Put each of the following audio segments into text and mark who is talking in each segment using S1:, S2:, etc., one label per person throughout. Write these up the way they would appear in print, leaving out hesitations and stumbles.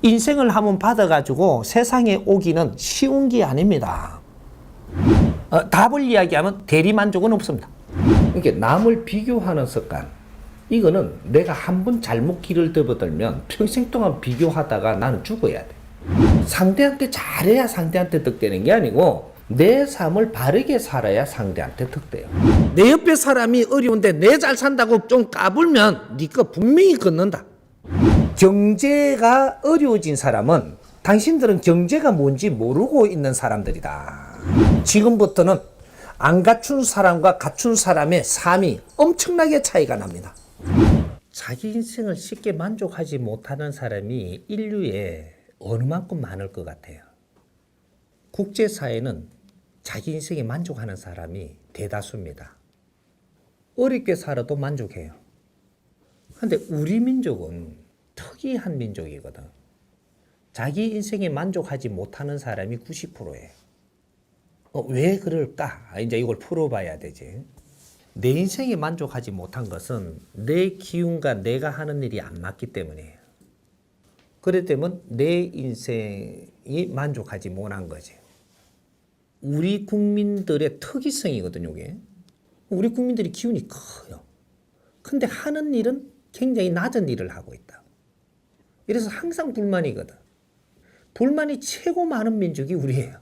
S1: 인생을 한번 받아가지고 세상에 오기는 쉬운 게 아닙니다. 답을 이야기하면 대리만족은 없습니다. 이게 남을 비교하는 습관, 이거는 내가 한 번 잘못 길을 접어들면 평생 동안 비교하다가 나는 죽어야 돼. 상대한테 잘해야 상대한테 득되는 게 아니고 내 삶을 바르게 살아야 상대한테 득돼요. 내 옆에 사람이 어려운데 내 잘 산다고 좀 까불면 네가 분명히 걷는다. 경제가 어려워진 사람은 당신들은 경제가 뭔지 모르고 있는 사람들이다. 지금부터는 안 갖춘 사람과 갖춘 사람의 삶이 엄청나게 차이가 납니다. 자기 인생을 쉽게 만족하지 못하는 사람이 인류에 어느 만큼 많을 것 같아요. 국제사회는 자기 인생에 만족하는 사람이 대다수입니다. 어렵게 살아도 만족해요. 근데 우리 민족은 특이한 민족이거든. 자기 인생에 만족하지 못하는 사람이 90%예요. 왜 그럴까? 이제 이걸 풀어봐야 되지. 내 인생에 만족하지 못한 것은 내 기운과 내가 하는 일이 안 맞기 때문이에요. 그렇기 때문에 내 인생이 만족하지 못한 거지. 우리 국민들의 특이성이거든요, 이게. 우리 국민들이 기운이 커요. 근데 하는 일은 굉장히 낮은 일을 하고 있다. 이래서 항상 불만이거든. 불만이 최고 많은 민족이 우리예요.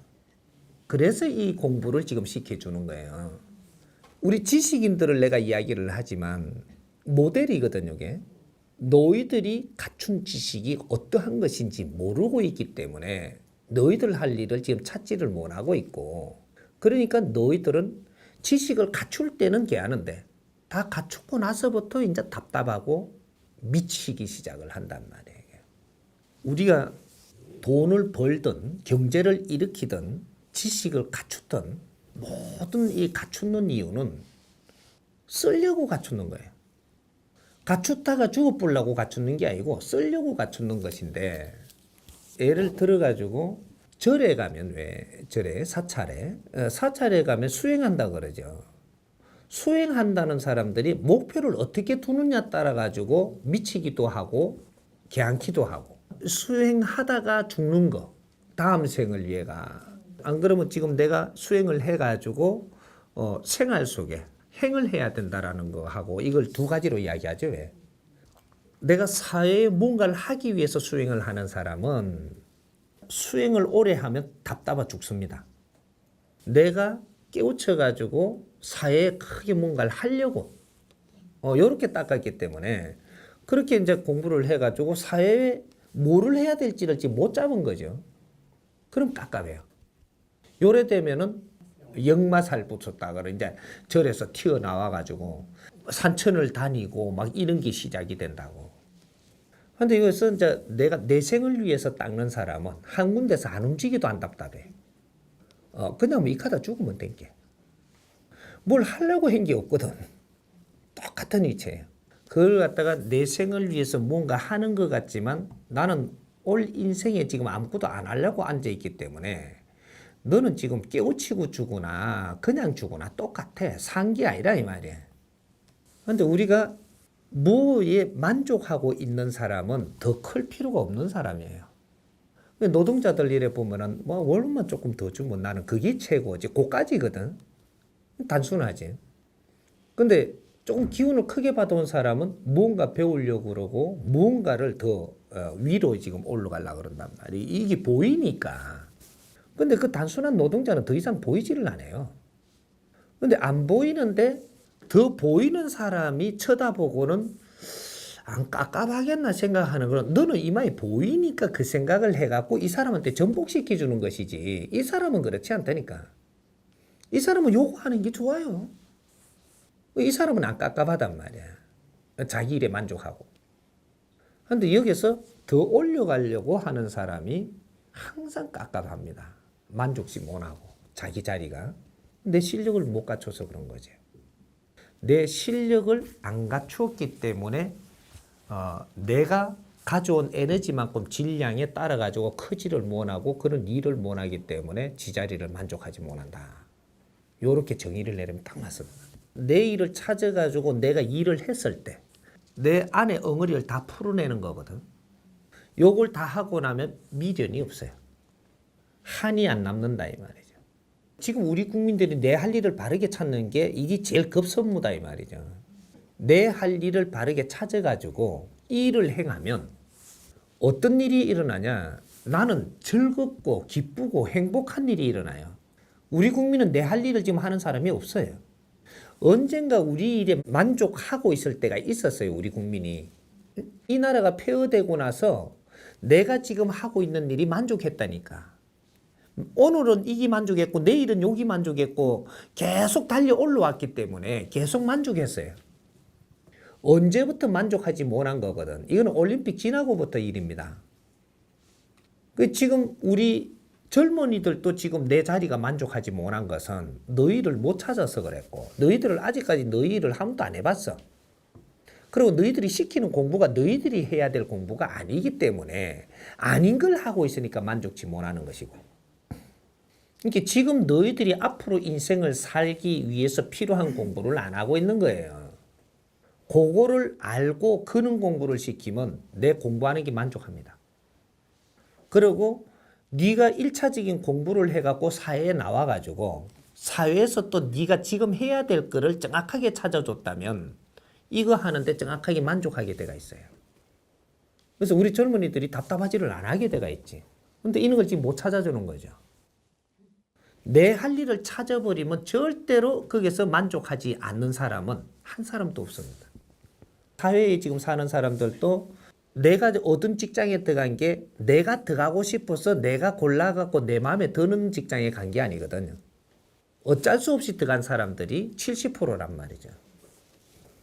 S1: 그래서 이 공부를 지금 시켜주는 거예요. 우리 지식인들을 내가 이야기를 하지만 모델이거든요, 이게. 너희들이 갖춘 지식이 어떠한 것인지 모르고 있기 때문에 너희들 할 일을 지금 찾지를 못하고 있고, 그러니까 너희들은 지식을 갖출 때는 괜찮은데 다 갖추고 나서부터 이제 답답하고 미치기 시작을 한단 말이에요. 우리가 돈을 벌든 경제를 일으키든 지식을 갖추든 모든 이 갖추는 이유는 쓰려고 갖추는 거예요. 갖추다가 죽어보려고 갖추는 게 아니고 쓰려고 갖추는 것인데, 예를 들어가지고 절에 가면, 왜 절에 사찰에 가면 수행한다 그러죠. 수행한다는 사람들이 목표를 어떻게 두느냐 따라 가지고 미치기도 하고 개안기도 하고, 수행하다가 죽는 거, 다음 생을 위해가. 안 그러면 지금 내가 수행을 해가지고 생활 속에 행을 해야 된다라는 거 하고, 이걸 두 가지로 이야기하죠. 왜? 내가 사회에 뭔가를 하기 위해서 수행을 하는 사람은 수행을 오래 하면 답답해 죽습니다. 내가 깨우쳐가지고 사회에 크게 뭔가를 하려고 이렇게 닦았기 때문에, 그렇게 이제 공부를 해가지고 사회에 뭐를 해야 될지를 지금 못 잡은 거죠. 그럼 깝깝해요. 요래 되면은 역마살 붙였다가 이제 절에서 튀어나와가지고 산천을 다니고 막 이런 게 시작이 된다고. 근데 이것은 이제 내가 내 생을 위해서 닦는 사람은 한 군데서 안 움직이도 안 답답해. 그냥 이카다 죽으면 된 게. 뭘 하려고 한 게 없거든. 똑같은 이체예요. 그걸 갖다가 내 생을 위해서 뭔가 하는 것 같지만 나는 올 인생에 지금 아무것도 안 하려고 앉아있기 때문에 너는 지금 깨우치고 죽으나 그냥 죽으나 똑같아. 산 게 아니라 이 말이야. 근데 우리가 뭐에 만족하고 있는 사람은 더 클 필요가 없는 사람이에요. 노동자들 일에 보면은 뭐 월급만 조금 더 주면 나는 그게 최고지. 그까지거든. 단순하지. 근데 조금 기운을 크게 받아온 사람은 무언가 배우려고 그러고 무언가를 더 위로 지금 올라가려고 그런단 말이에요. 이게 보이니까. 근데 그 단순한 노동자는 더 이상 보이지를 않아요. 근데 안 보이는데 더 보이는 사람이 쳐다보고는 안 깝깝하겠나 생각하는 그런, 너는 이마에 보이니까 그 생각을 해갖고 이 사람한테 전복시켜주는 것이지, 이 사람은 그렇지 않다니까. 이 사람은 요구하는 게 좋아요. 이 사람은 안 깝깝하단 말이야. 자기 일에 만족하고. 근데 여기서 더 올려가려고 하는 사람이 항상 깝깝합니다. 만족시 못하고 자기 자리가. 내 실력을 못 갖춰서 그런 거지. 내 실력을 안 갖추었기 때문에 내가 가져온 에너지만큼 질량에 따라 가지고 크지를 못하고 그런 일을 못하기 때문에 지자리를 만족하지 못한다. 요렇게 정의를 내리면 딱 맞습니다. 내 일을 찾아가지고 내가 일을 했을 때 내 안에 엉어리를 다 풀어내는 거거든. 요걸 다 하고 나면 미련이 없어요. 한이 안 남는다 이 말이죠. 지금 우리 국민들이 내 할 일을 바르게 찾는 게 이게 제일 급선무다 이 말이죠. 내 할 일을 바르게 찾아가지고 일을 행하면 어떤 일이 일어나냐? 나는 즐겁고 기쁘고 행복한 일이 일어나요. 우리 국민은 내 할 일을 지금 하는 사람이 없어요. 언젠가 우리 일에 만족하고 있을 때가 있었어요. 우리 국민이. 이 나라가 폐허되고 나서 내가 지금 하고 있는 일이 만족했다니까. 오늘은 이기 만족했고 내일은 요기 만족했고 계속 달려 올라왔기 때문에 계속 만족했어요. 언제부터 만족하지 못한 거거든. 이건 올림픽 지나고부터 일입니다. 지금 우리 젊은이들도 지금 내 자리가 만족하지 못한 것은 너희를 못 찾아서 그랬고 너희들을 아직까지 너희 일을 아무도 안 해봤어. 그리고 너희들이 시키는 공부가 너희들이 해야 될 공부가 아니기 때문에 아닌 걸 하고 있으니까 만족치 못하는 것이고. 그러니까 지금 너희들이 앞으로 인생을 살기 위해서 필요한 공부를 안 하고 있는 거예요. 그거를 알고 그런 공부를 시키면 내 공부하는 게 만족합니다. 그리고 네가 1차적인 공부를 해갖고 사회에 나와가지고 사회에서 또 네가 지금 해야 될 거를 정확하게 찾아줬다면 이거 하는데 정확하게 만족하게 돼가 있어요. 그래서 우리 젊은이들이 답답하지를 안 하게 돼가 있지. 근데 이런 걸 지금 못 찾아주는 거죠. 내 할 일을 찾아버리면 절대로 거기서 만족하지 않는 사람은 한 사람도 없습니다. 사회에 지금 사는 사람들도 내가 얻은 직장에 들어간 게 내가 들어가고 싶어서 내가 골라갖고 내 마음에 드는 직장에 간 게 아니거든요. 어쩔 수 없이 들어간 사람들이 70%란 말이죠.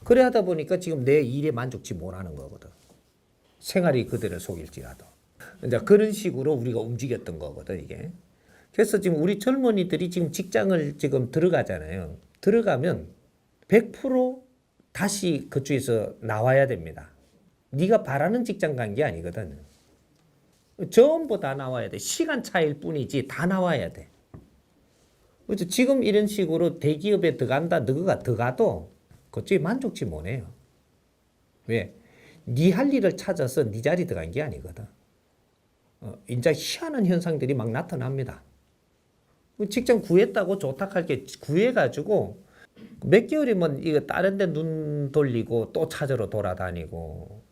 S1: 그래 하다 보니까 지금 내 일에 만족치 못하는 거거든. 생활이 그들을 속일지라도. 이제 그런 식으로 우리가 움직였던 거거든, 이게. 그래서 지금 우리 젊은이들이 지금 직장을 지금 들어가잖아요. 들어가면 100% 다시 그쪽에서 나와야 됩니다. 네가 바라는 직장 간 게 아니거든. 전부 다 나와야 돼. 시간 차이일 뿐이지 다 나와야 돼. 그래서 지금 이런 식으로 대기업에 들어간다, 너가 들어가도 그쪽에 만족치 못해요. 왜? 네 할 일을 찾아서 네 자리 들어간 게 아니거든. 이제 희한한 현상들이 막 나타납니다. 직장 구했다고 좋다 할 게 구해가지고 몇 개월이면 이거 다른 데 눈 돌리고 또 찾으러 돌아다니고,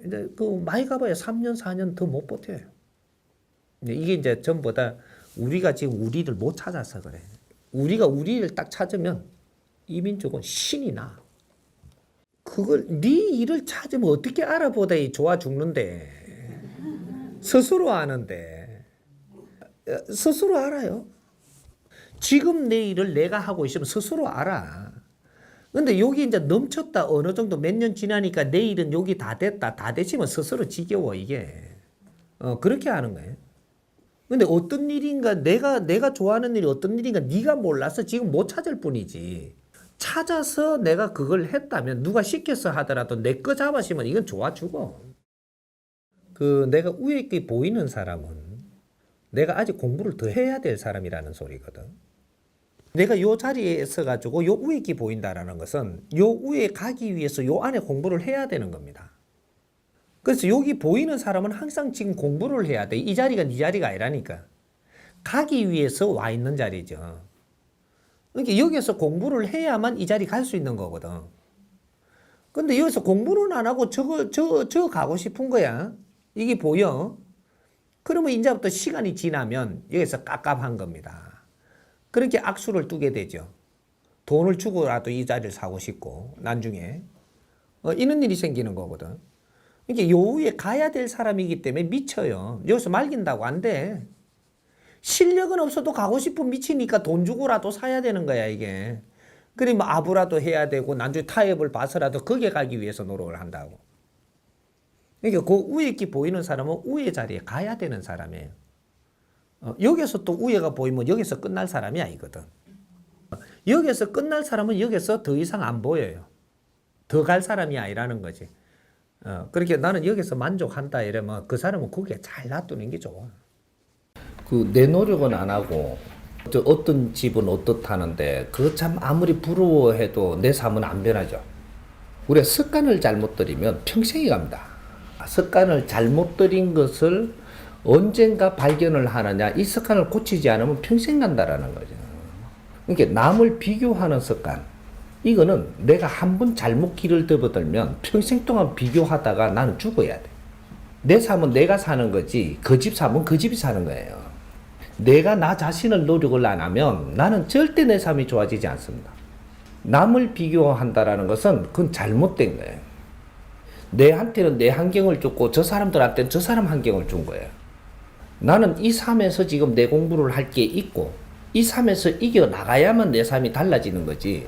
S1: 이제 많이 가봐야 3년, 4년 더 못 버텨요. 이게 이제 전부 다 우리가 지금 우리를 못 찾아서 그래. 우리가 우리를 딱 찾으면 이 민족은 신이 나. 그걸 네 일을 찾으면 어떻게 알아보다 좋아 죽는데. 스스로 아는데. 스스로 알아요. 지금 내 일을 내가 하고 있으면 스스로 알아. 근데 여기 이제 넘쳤다 어느 정도 몇 년 지나니까 내 일은 여기 다 됐다. 다 됐으면 스스로 지겨워 이게. 그렇게 하는 거예요. 근데 어떤 일인가 내가 좋아하는 일이 어떤 일인가 네가 몰라서 지금 못 찾을 뿐이지. 찾아서 내가 그걸 했다면 누가 시켜서 하더라도 내 거 잡아시면 이건 좋아 죽어. 내가 위에 있게 보이는 사람은 내가 아직 공부를 더 해야 될 사람이라는 소리거든. 내가 요 자리에 있어가지고 요 위에 있게 보인다라는 것은 요 위에 가기 위해서 요 안에 공부를 해야 되는 겁니다. 그래서 여기 보이는 사람은 항상 지금 공부를 해야 돼. 이 자리가 네 자리가 아니라니까. 가기 위해서 와 있는 자리죠. 그러니까 여기서 공부를 해야만 이 자리 갈 수 있는 거거든. 근데 여기서 공부는 안 하고 저거 가고 싶은 거야. 이게 보여? 그러면 이제부터 시간이 지나면 여기서 깝깝한 겁니다. 그렇게 악수를 두게 되죠. 돈을 주고라도 이 자리를 사고 싶고 나중에 이런 일이 생기는 거거든. 이게 요 위에 가야 될 사람이기 때문에 미쳐요. 여기서 말긴다고 안 돼. 실력은 없어도 가고 싶은 미치니까 돈 주고라도 사야 되는 거야 이게. 그러면 아부라도 해야 되고 나중에 타협을 봐서라도 거기에 가기 위해서 노력을 한다고. 그러니까 그 위에 있게 보이는 사람은 위에 자리에 가야 되는 사람이에요. 여기서 또 위에가 보이면 여기서 끝날 사람이 아니거든. 여기서 끝날 사람은 여기서 더 이상 안 보여요. 더 갈 사람이 아니라는 거지. 그렇게 나는 여기서 만족한다 이러면 그 사람은 거기에 잘 놔두는 게 좋아. 내 노력은 안 하고 어떤 집은 어떻다는데 그거 참 아무리 부러워해도 내 삶은 안 변하죠. 우리가 습관을 잘못 들이면 평생이 갑니다. 습관을 잘못 들인 것을 언젠가 발견을 하느냐. 이 습관을 고치지 않으면 평생 간다라는 거죠. 그러니까 남을 비교하는 습관. 이거는 내가 한 번 잘못 길을 접어들면 평생 동안 비교하다가 나는 죽어야 돼. 내 삶은 내가 사는 거지 그 집 삶은 그 집이 사는 거예요. 내가 나 자신을 노력을 안 하면 나는 절대 내 삶이 좋아지지 않습니다. 남을 비교한다라는 것은 그건 잘못된 거예요. 내한테는 내 환경을 줬고 저 사람들한테는 저 사람 환경을 준 거예요. 나는 이 삶에서 지금 내 공부를 할 게 있고 이 삶에서 이겨나가야만 내 삶이 달라지는 거지.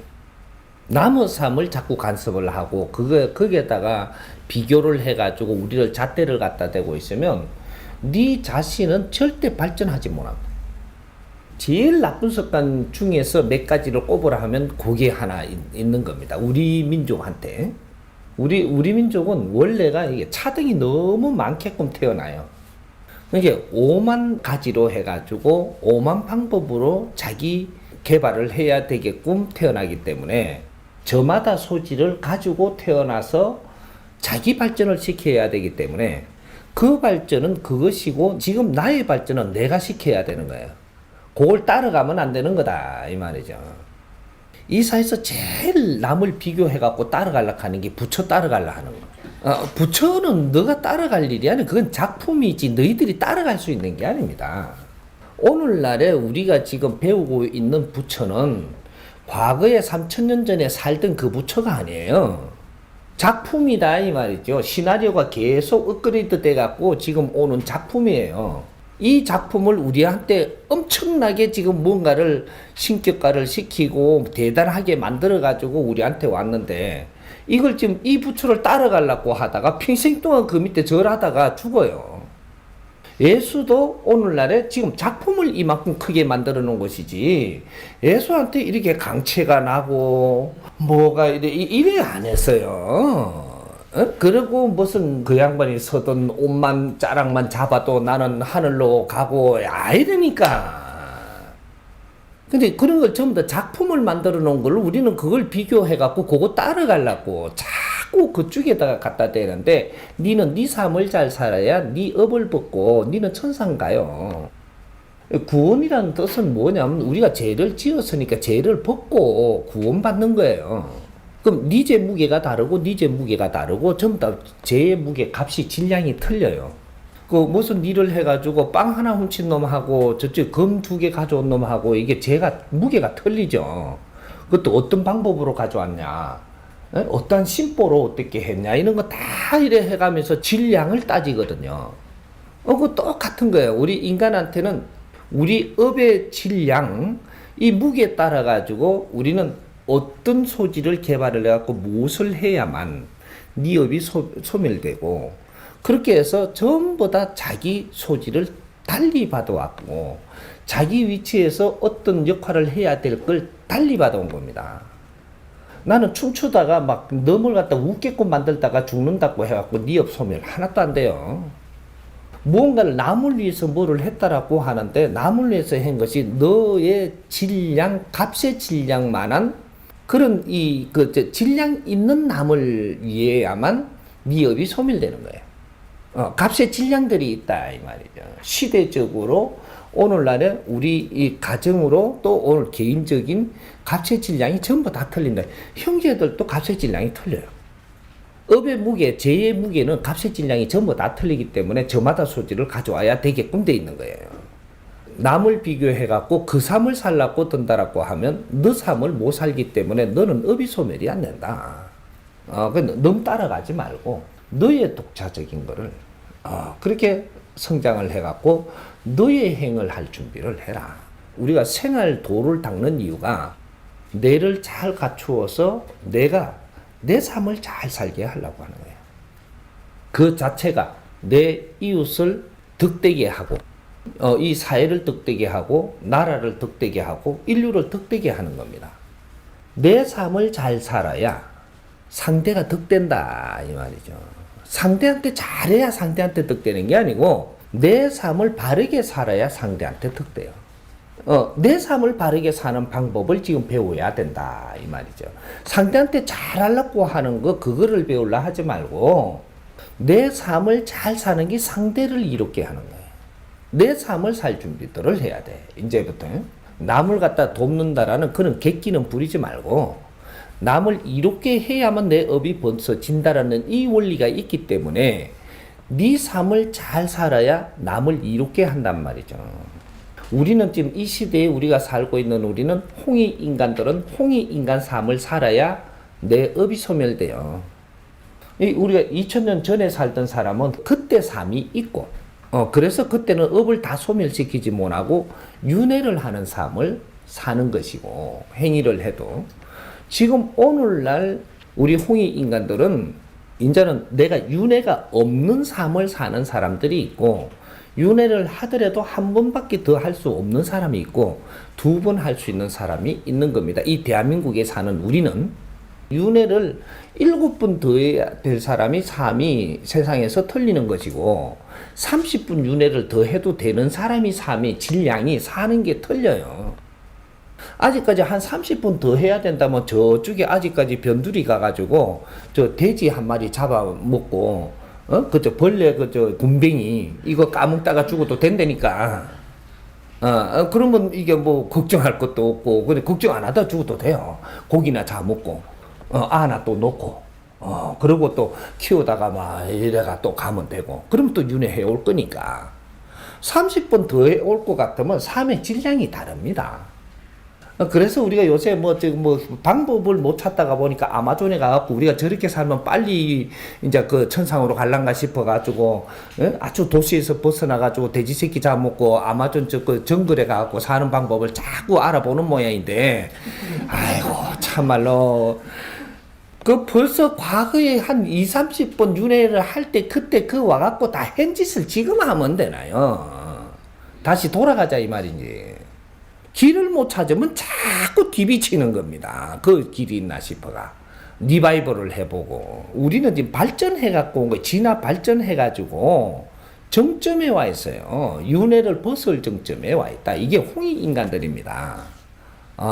S1: 남의 삶을 자꾸 간섭을 하고 거기에다가 비교를 해가지고 우리를 잣대를 갖다 대고 있으면 네 자신은 절대 발전하지 못합니다. 제일 나쁜 습관 중에서 몇 가지를 꼽으라 하면 그게 하나 있는 겁니다. 우리 민족한테. 우리 민족은 원래가 이게 차등이 너무 많게끔 태어나요. 이게 5만 가지로 해가지고 5만 방법으로 자기 개발을 해야 되게끔 태어나기 때문에 저마다 소질을 가지고 태어나서 자기 발전을 시켜야 되기 때문에 그 발전은 그것이고 지금 나의 발전은 내가 시켜야 되는 거예요. 그걸 따라가면 안 되는 거다 이 말이죠. 이 사회에서 제일 남을 비교해갖고 따라가려고 하는 게 부처 따라가려고 하는 거. 부처는 너가 따라갈 일이 아니야. 그건 작품이지 너희들이 따라갈 수 있는 게 아닙니다. 오늘날에 우리가 지금 배우고 있는 부처는 과거에 3000년 전에 살던 그 부처가 아니에요. 작품이다 이 말이죠. 시나리오가 계속 업그레이드 돼갖고 지금 오는 작품이에요. 이 작품을 우리한테 엄청나게 지금 뭔가를 신격화를 시키고 대단하게 만들어가지고 우리한테 왔는데 이걸 지금 이 부처를 따라가려고 하다가 평생 동안 그 밑에 절하다가 죽어요. 예수도 오늘날에 지금 작품을 이만큼 크게 만들어 놓은 것이지 예수한테 이렇게 강체가 나고 뭐가 이래 안 했어요. 그리고 무슨 그 양반이 서던 옷만 자락만 잡아도 나는 하늘로 가고 이러니까. 근데 그런 걸 전부 다 작품을 만들어 놓은 걸 우리는 그걸 비교해 갖고 그거 따라가려고 자꾸 그쪽에다가 갖다 대는데 니는 네 삶을 잘 살아야 네 업을 벗고 니는 천상 가요. 구원이라는 뜻은 뭐냐면 우리가 죄를 지었으니까 죄를 벗고 구원받는 거예요. 그럼 네 죄 무게가 다르고 네 죄 무게가 다르고 전부 다 죄의 무게 값이 질량이 틀려요. 그 무슨 일을 해가지고 빵 하나 훔친 놈하고 저쪽 검 2개 가져온 놈하고 이게 죄가 무게가 틀리죠. 그것도 어떤 방법으로 가져왔냐, 어떤 심보로 어떻게 했냐 이런 거 다 이래 해가면서 질량을 따지거든요. 그 똑같은 거예요. 우리 인간한테는 우리 업의 질량 이 무게에 따라 가지고 우리는 어떤 소질을 개발을 해갖고 무엇을 해야만 네 업이 소멸되고 그렇게 해서 전부 다 자기 소질을 달리 받아왔고 자기 위치에서 어떤 역할을 해야 될 걸 달리 받아온 겁니다. 나는 춤추다가 막 너물 갖다 웃게끔 만들다가 죽는다고 해갖고 네 업 소멸 하나도 안 돼요. 무언가를 남을 위해서 뭐를 했다라고 하는데 남을 위해서 한 것이 너의 질량, 값의 질량만한 그런 질량 있는 남을 위해야만 네 업이 소멸되는 거예요. 값의 질량들이 있다 이 말이죠. 시대적으로 오늘날에 우리 이 가정으로 또 오늘 개인적인 값의 질량이 전부 다 틀린다. 형제들도 값의 질량이 틀려요. 업의 무게, 죄의 무게는 값의 질량이 전부 다 틀리기 때문에 저마다 소질을 가져와야 되게끔 돼 있는 거예요. 남을 비교해갖고 그 삶을 살라고 든다라고 하면 너 삶을 못 살기 때문에 너는 업이 소멸이 안 된다. 너무 따라가지 말고 너의 독자적인 거를 그렇게 성장을 해갖고 너의 행을 할 준비를 해라. 우리가 생활 도를 닦는 이유가 뇌를 잘 갖추어서 내가 내 삶을 잘 살게 하려고 하는 거예요. 그 자체가 내 이웃을 득되게 하고 이 사회를 득되게 하고 나라를 득되게 하고 인류를 득되게 하는 겁니다. 내 삶을 잘 살아야 상대가 득된다 이 말이죠. 상대한테 잘해야 상대한테 득되는 게 아니고 내 삶을 바르게 살아야 상대한테 득돼요. 내 삶을 바르게 사는 방법을 지금 배워야 된다 이 말이죠. 상대한테 잘하려고 하는 거 그거를 배우려 하지 말고 내 삶을 잘 사는 게 상대를 이롭게 하는 거예요. 내 삶을 살 준비들을 해야 돼. 이제부터 남을 갖다 돕는다라는 그런 객기는 부리지 말고 남을 이롭게 해야만 내 업이 벌어진다라는 이 원리가 있기 때문에 네 삶을 잘 살아야 남을 이롭게 한단 말이죠. 우리는 지금 이 시대에 우리가 살고 있는 우리는 홍익 인간들은 홍익 인간 삶을 살아야 내 업이 소멸돼요. 우리가 2000년 전에 살던 사람은 그때 삶이 있고 그래서 그때는 업을 다 소멸시키지 못하고 윤회를 하는 삶을 사는 것이고 행위를 해도 지금 오늘날 우리 홍익 인간들은 이제는 내가 윤회가 없는 삶을 사는 사람들이 있고 윤회를 하더라도 한 번밖에 더 할 수 없는 사람이 있고 두 번 할 수 있는 사람이 있는 겁니다. 이 대한민국에 사는 우리는 윤회를 7번 더 해야 될 사람이 삶이 세상에서 틀리는 것이고 30분 윤회를 더 해도 되는 사람이 삶의 질량이 사는 게 틀려요. 아직까지 한 30분 더 해야 된다면 저쪽에 아직까지 변두리 가가지고 저 돼지 한 마리 잡아먹고 그저 벌레 그저 굼벵이 이거 까먹다가 죽어도 된다니까. 그러면 이게 뭐 걱정할 것도 없고 근데 걱정 안 하다 죽어도 돼요. 고기나 잡아먹고 하나 또 놓고 그리고 또 키우다가 막 이래가 또 가면 되고 그러면 또 윤회해 올 거니까 30번 더 해 올 것 같으면 삶의 질량이 다릅니다. 그래서 우리가 요새 지금 방법을 못 찾다가 보니까 아마존에 가갖고 우리가 저렇게 살면 빨리 이제 그 천상으로 갈란가 싶어가지고 아주 도시에서 벗어나가지고 돼지 새끼 잡아먹고 아마존 그 정글에 가갖고 사는 방법을 자꾸 알아보는 모양인데 아이고 참말로 그 벌써 과거에 한 20-30번 윤회를 할 때 그때 그 와갖고 다 한 짓을 지금 하면 되나요? 다시 돌아가자 이 말이지. 길을 못 찾으면 자꾸 뒤비치는 겁니다. 그 길이 있나 싶어가. 리바이벌을 해보고. 우리는 지금 발전해갖고 온 거예요. 진화 발전해가지고 정점에 와 있어요. 윤회를 벗을 정점에 와 있다. 이게 홍익 인간들입니다.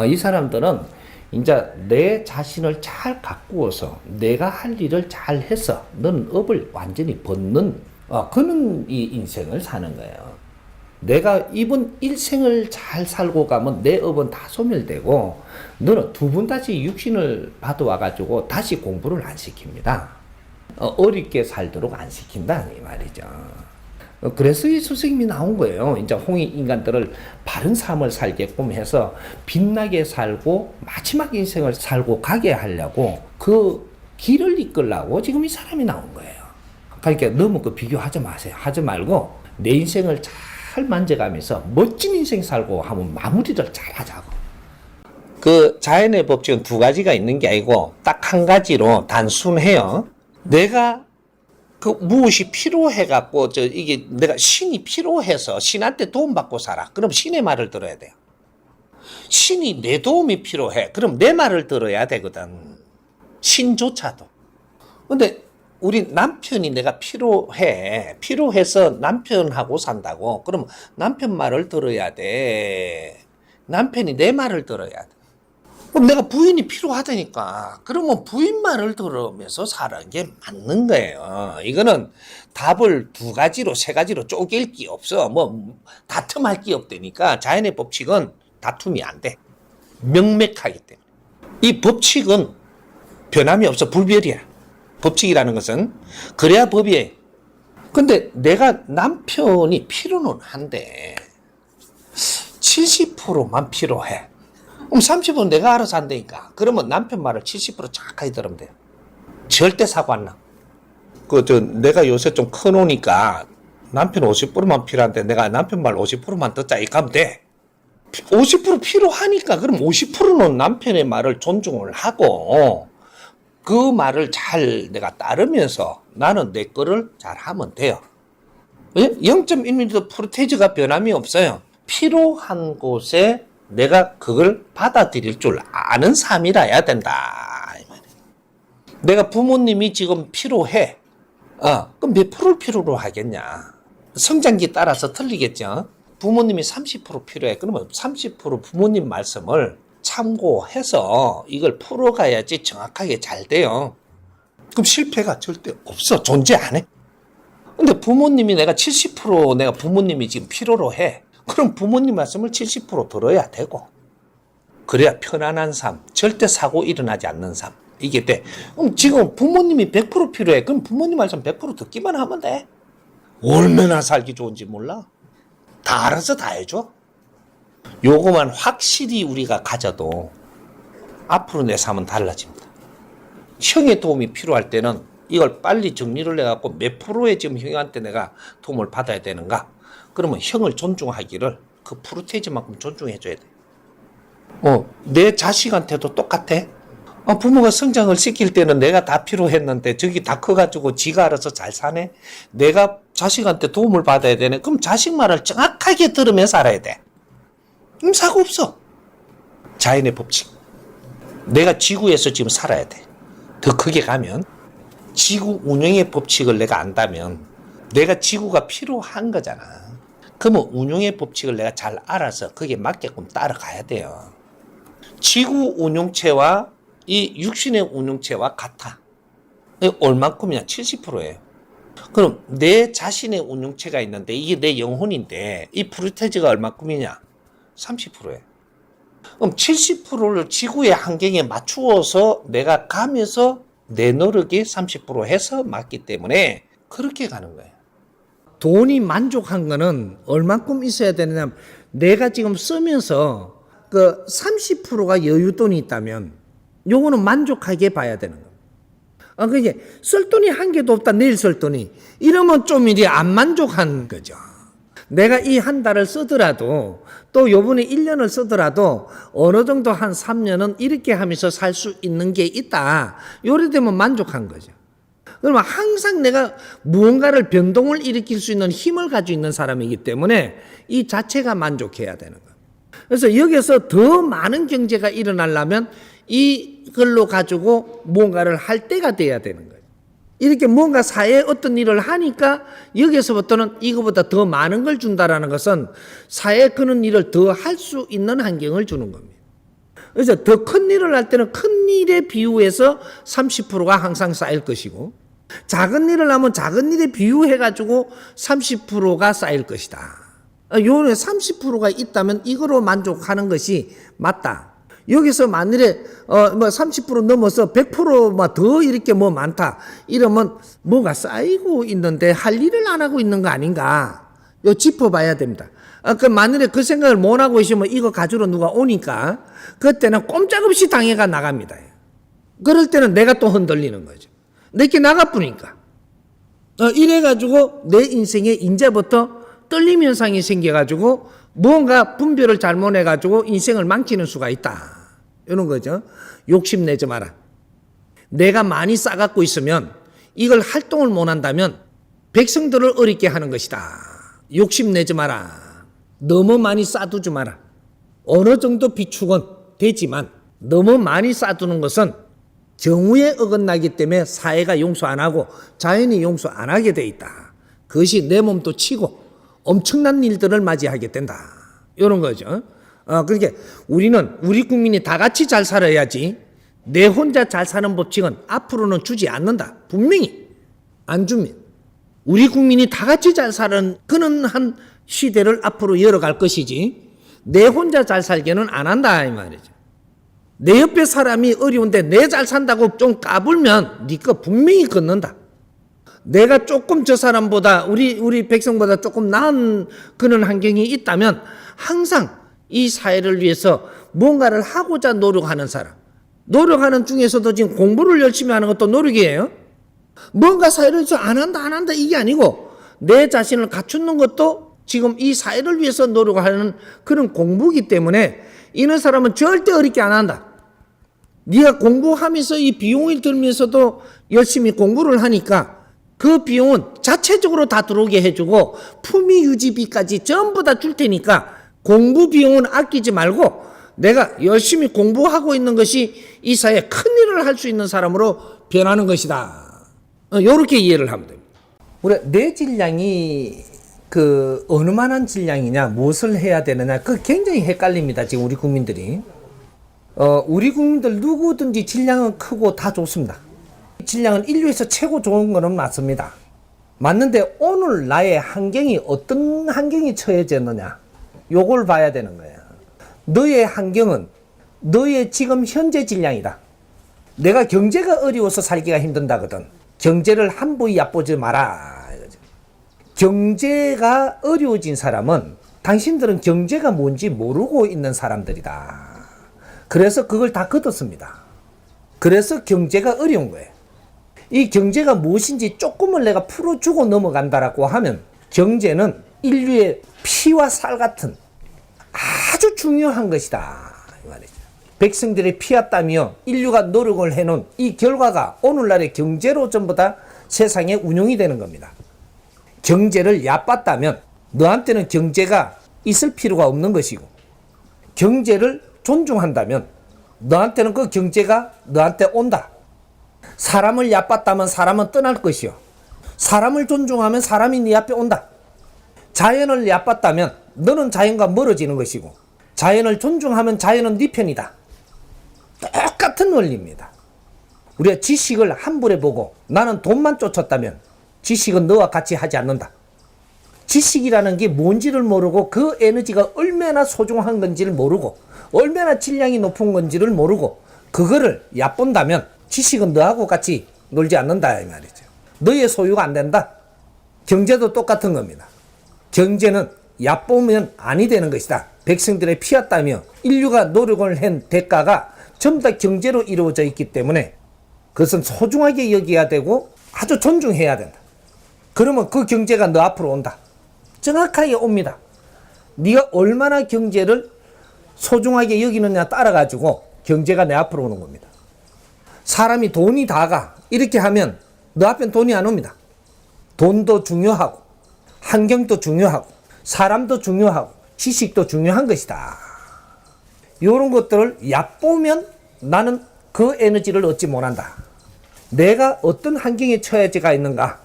S1: 이 사람들은 이제 내 자신을 잘 가꾸어서 내가 할 일을 잘 해서 너는 업을 완전히 벗는 그런 이 인생을 사는 거예요. 내가 이번 일생을 잘 살고 가면 내 업은 다 소멸되고 너는 두 번 다시 육신을 받아와가지고 다시 공부를 안 시킵니다. 어렵게 살도록 안 시킨다 이 말이죠. 그래서 이 스승님이 나온 거예요. 이제 홍익 인간들을 바른 삶을 살게끔 해서 빛나게 살고 마지막 인생을 살고 가게 하려고 그 길을 이끌라고 지금 이 사람이 나온 거예요. 그러니까 너무 그 비교하지 마세요. 하지 말고 내 인생을 잘 만져가면서 멋진 인생 살고 하면 마무리를 잘 하자고. 그 자연의 법칙은 두 가지가 있는 게 아니고 딱 한 가지로 단순해요. 내가 그 무엇이 필요해갖고 이게 내가 신이 필요해서 신한테 도움받고 살아. 그럼 신의 말을 들어야 돼요. 신이 내 도움이 필요해. 그럼 내 말을 들어야 되거든. 신조차도. 근데 우리 남편이 내가 필요해서 남편하고 산다고. 그럼 남편 말을 들어야 돼. 남편이 내 말을 들어야 돼. 그럼 내가 부인이 필요하다니까. 그러면 부인 말을 들으면서 사는 게 맞는 거예요. 이거는 답을 두 가지로, 세 가지로 쪼갤 게 없어. 다툼할 게 없다니까. 자연의 법칙은 다툼이 안 돼. 명맥하기 때문에. 이 법칙은 변함이 없어. 불변이야. 법칙이라는 것은. 그래야 법이에요. 근데 내가 남편이 필요는 한데 70%만 필요해. 그럼 30%는 내가 알아서 한다니까. 그러면 남편 말을 70% 정확하게 들으면 돼요. 절대 사고 안 나. 내가 요새 좀 커놓으니까 남편 50%만 필요한데 내가 남편 말 50%만 듣자. 이렇게 하면 돼. 50% 필요하니까 그럼 50%는 남편의 말을 존중을 하고 그 말을 잘 내가 따르면서 나는 내 거를 잘 하면 돼요. 0.1mm 프로테이즈가 변함이 없어요. 필요한 곳에 내가 그걸 받아들일 줄 아는 삶이라야 된다. 내가 부모님이 지금 필요해. 그럼 몇 프로를 필요로 하겠냐. 성장기 따라서 틀리겠죠. 부모님이 30% 필요해. 그러면 30% 부모님 말씀을 참고해서 이걸 풀어가야지 정확하게 잘 돼요. 그럼 실패가 절대 없어. 존재 안 해. 근데 부모님이 내가 70% 내가 부모님이 지금 필요로 해. 그럼 부모님 말씀을 70% 들어야 되고. 그래야 편안한 삶, 절대 사고 일어나지 않는 삶. 이게 돼. 그럼 지금 부모님이 100% 필요해. 그럼 부모님 말씀 100% 듣기만 하면 돼. 얼마나 살기 좋은지 몰라? 다 알아서 다 해줘. 요거만 확실히 우리가 가져도 앞으로 내 삶은 달라집니다. 형의 도움이 필요할 때는 이걸 빨리 정리를 해갖고 몇 프로의 지금 형한테 내가 도움을 받아야 되는가? 그러면 형을 존중하기를 그 프로테이지만큼 존중해줘야 돼. 내 자식한테도 똑같아. 부모가 성장을 시킬 때는 내가 다 필요했는데 저기 다 커가지고 지가 알아서 잘 사네. 내가 자식한테 도움을 받아야 되네. 그럼 자식 말을 정확하게 들으며 살아야 돼. 그럼 사고 없어. 자연의 법칙. 내가 지구에서 지금 살아야 돼. 더 크게 가면 지구 운영의 법칙을 내가 안다면 내가 지구가 필요한 거잖아. 그러면 운영의 법칙을 내가 잘 알아서 거기에 맞게끔 따라가야 돼요. 지구 운용체와 이 육신의 운용체와 같아. 얼만큼이냐? 70%예요. 그럼 내 자신의 운용체가 있는데 이게 내 영혼인데 이 프로테이지가 얼만큼이냐? 30%예요. 그럼 70%를 지구의 환경에 맞추어서 내가 가면서 내 노력이 30% 해서 맞기 때문에 그렇게 가는 거예요. 돈이 만족한 거는 얼만큼 있어야 되느냐? 내가 지금 쓰면서 그 30%가 여윳돈이 있다면 요거는 만족하게 봐야 되는 거예요. 그게 쓸 돈이 한 개도 없다. 내일 쓸 돈이. 이러면 좀 이제 안 만족한 거죠. 내가 이 한 달을 쓰더라도 또 요번에 1년을 쓰더라도 어느 정도 한 3년은 이렇게 하면서 살 수 있는 게 있다. 요래 되면 만족한 거죠. 그러면 항상 내가 무언가를 변동을 일으킬 수 있는 힘을 가지고 있는 사람이기 때문에 이 자체가 만족해야 되는 거예요. 그래서 여기서 더 많은 경제가 일어나려면 이걸로 가지고 뭔가를 할 때가 돼야 되는 거예요. 이렇게 뭔가 사회에 어떤 일을 하니까 여기서부터는 이거보다 더 많은 걸 준다라는 것은 사회에 그런 일을 더 할 수 있는 환경을 주는 겁니다. 그래서 더 큰 일을 할 때는 큰 일에 비유해서 30%가 항상 쌓일 것이고 작은 일을 하면 작은 일에 비유해가지고 30%가 쌓일 것이다. 요번에 30%가 있다면 이거로 만족하는 것이 맞다. 여기서 만일에 30% 넘어서 100% 더 이렇게 많다 이러면 뭐가 쌓이고 있는데 할 일을 안 하고 있는 거 아닌가? 요 짚어봐야 됩니다. 그 만일에 그 생각을 못 하고 있으면 이거 가지러 누가 오니까 그때는 꼼짝없이 당해가 나갑니다. 그럴 때는 내가 또 흔들리는 거죠. 내게 나가쁘니까. 이래가지고 내 인생에 이제부터 떨림 현상이 생겨가지고 뭔가 분별을 잘못해가지고 인생을 망치는 수가 있다. 이런 거죠. 욕심내지 마라. 내가 많이 싸갖고 있으면 이걸 활동을 못한다면 백성들을 어렵게 하는 것이다. 욕심내지 마라. 너무 많이 싸두지 마라. 어느 정도 비축은 되지만 너무 많이 싸두는 것은 정의에 어긋나기 때문에 사회가 용서 안 하고 자연이 용서 안 하게 돼 있다. 그것이 내 몸도 치고 엄청난 일들을 맞이하게 된다. 이런 거죠. 그러니까 우리는 우리 국민이 다 같이 잘 살아야지 내 혼자 잘 사는 법칙은 앞으로는 주지 않는다. 분명히 안 줍니다. 우리 국민이 다 같이 잘 사는 그런 한 시대를 앞으로 열어갈 것이지 내 혼자 잘 살기는 안 한다 이 말이죠. 내 옆에 사람이 어려운데 내 잘 산다고 좀 까불면 네 거 분명히 걷는다. 내가 조금 저 사람보다 우리 백성보다 조금 나은 그런 환경이 있다면 항상 이 사회를 위해서 뭔가를 하고자 노력하는 사람. 노력하는 중에서도 지금 공부를 열심히 하는 것도 노력이에요. 뭔가 사회를 위해서 안 한다 이게 아니고 내 자신을 갖추는 것도 지금 이 사회를 위해서 노력하는 그런 공부이기 때문에 이런 사람은 절대 어렵게 안 한다. 네가 공부하면서 이 비용을 들면서도 열심히 공부를 하니까 그 비용은 자체적으로 다 들어오게 해주고 품위 유지비까지 전부 다 줄 테니까 공부 비용은 아끼지 말고 내가 열심히 공부하고 있는 것이 이 사회에 큰 일을 할 수 있는 사람으로 변하는 것이다. 이렇게 이해를 하면 됩니다. 우리 내 질량이 어느 만한 질량이냐, 무엇을 해야 되느냐, 그 굉장히 헷갈립니다. 지금 우리 국민들이. 우리 국민들 누구든지 질량은 크고 다 좋습니다. 질량은 인류에서 최고 좋은 거는 맞습니다. 맞는데 오늘 나의 환경이 어떤 환경이 처해졌느냐, 요걸 봐야 되는 거예요. 너의 환경은 너의 지금 현재 질량이다. 내가 경제가 어려워서 살기가 힘든다거든. 경제를 함부히 얕보지 마라. 경제가 어려워진 사람은 당신들은 경제가 뭔지 모르고 있는 사람들이다. 그래서 그걸 다 걷었습니다. 그래서 경제가 어려운 거예요. 이 경제가 무엇인지 조금을 내가 풀어주고 넘어간다라고 하면 경제는 인류의 피와 살 같은 아주 중요한 것이다. 이 말이죠. 백성들의 피와 땀이요 인류가 노력을 해놓은 이 결과가 오늘날의 경제로 전부 다 세상에 운용이 되는 겁니다. 경제를 얕봤다면 너한테는 경제가 있을 필요가 없는 것이고, 경제를 존중한다면 너한테는 그 경제가 너한테 온다. 사람을 얕봤다면 사람은 떠날 것이요, 사람을 존중하면 사람이 네 앞에 온다. 자연을 얕봤다면 너는 자연과 멀어지는 것이고, 자연을 존중하면 자연은 네 편이다. 똑같은 원리입니다. 우리가 지식을 함부로 보고 나는 돈만 쫓았다면 지식은 너와 같이 하지 않는다. 지식이라는 게 뭔지를 모르고 그 에너지가 얼마나 소중한 건지를 모르고 얼마나 질량이 높은 건지를 모르고 그거를 얕본다면 지식은 너하고 같이 놀지 않는다 이 말이죠. 너의 소유가 안 된다. 경제도 똑같은 겁니다. 경제는 얕보면 아니 되는 것이다. 백성들의 피와 땀이며 인류가 노력을 한 대가가 전부 다 경제로 이루어져 있기 때문에 그것은 소중하게 여겨야 되고 아주 존중해야 된다. 그러면 그 경제가 너 앞으로 온다. 정확하게 옵니다. 네가 얼마나 경제를 소중하게 여기느냐 따라가지고 경제가 내 앞으로 오는 겁니다. 사람이 돈이 다가 이렇게 하면 너 앞엔 돈이 안 옵니다. 돈도 중요하고 환경도 중요하고 사람도 중요하고 지식도 중요한 것이다. 이런 것들을 얕보면 나는 그 에너지를 얻지 못한다. 내가 어떤 환경에 처해져가 있는가,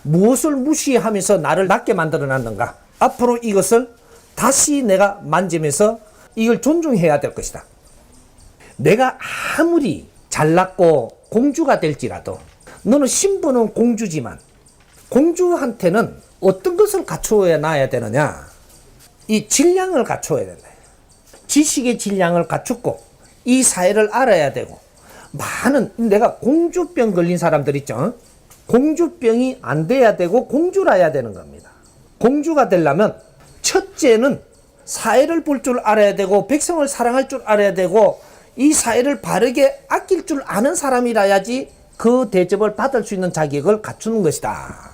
S1: 무엇을 무시하면서 나를 낮게 만들어 놨는가, 앞으로 이것을 다시 내가 만지면서 이걸 존중해야 될 것이다. 내가 아무리 잘났고 공주가 될지라도 너는 신분은 공주지만 공주한테는 어떤 것을 갖추어야 놔야 되느냐, 이 질량을 갖추어야 된다. 지식의 질량을 갖추고 이 사회를 알아야 되고, 많은 내가 공주병 걸린 사람들 있죠. 공주병이 안 돼야 되고 공주라야 되는 겁니다. 공주가 되려면 첫째는 사회를 볼 줄 알아야 되고 백성을 사랑할 줄 알아야 되고 이 사회를 바르게 아낄 줄 아는 사람이라야지 그 대접을 받을 수 있는 자격을 갖추는 것이다.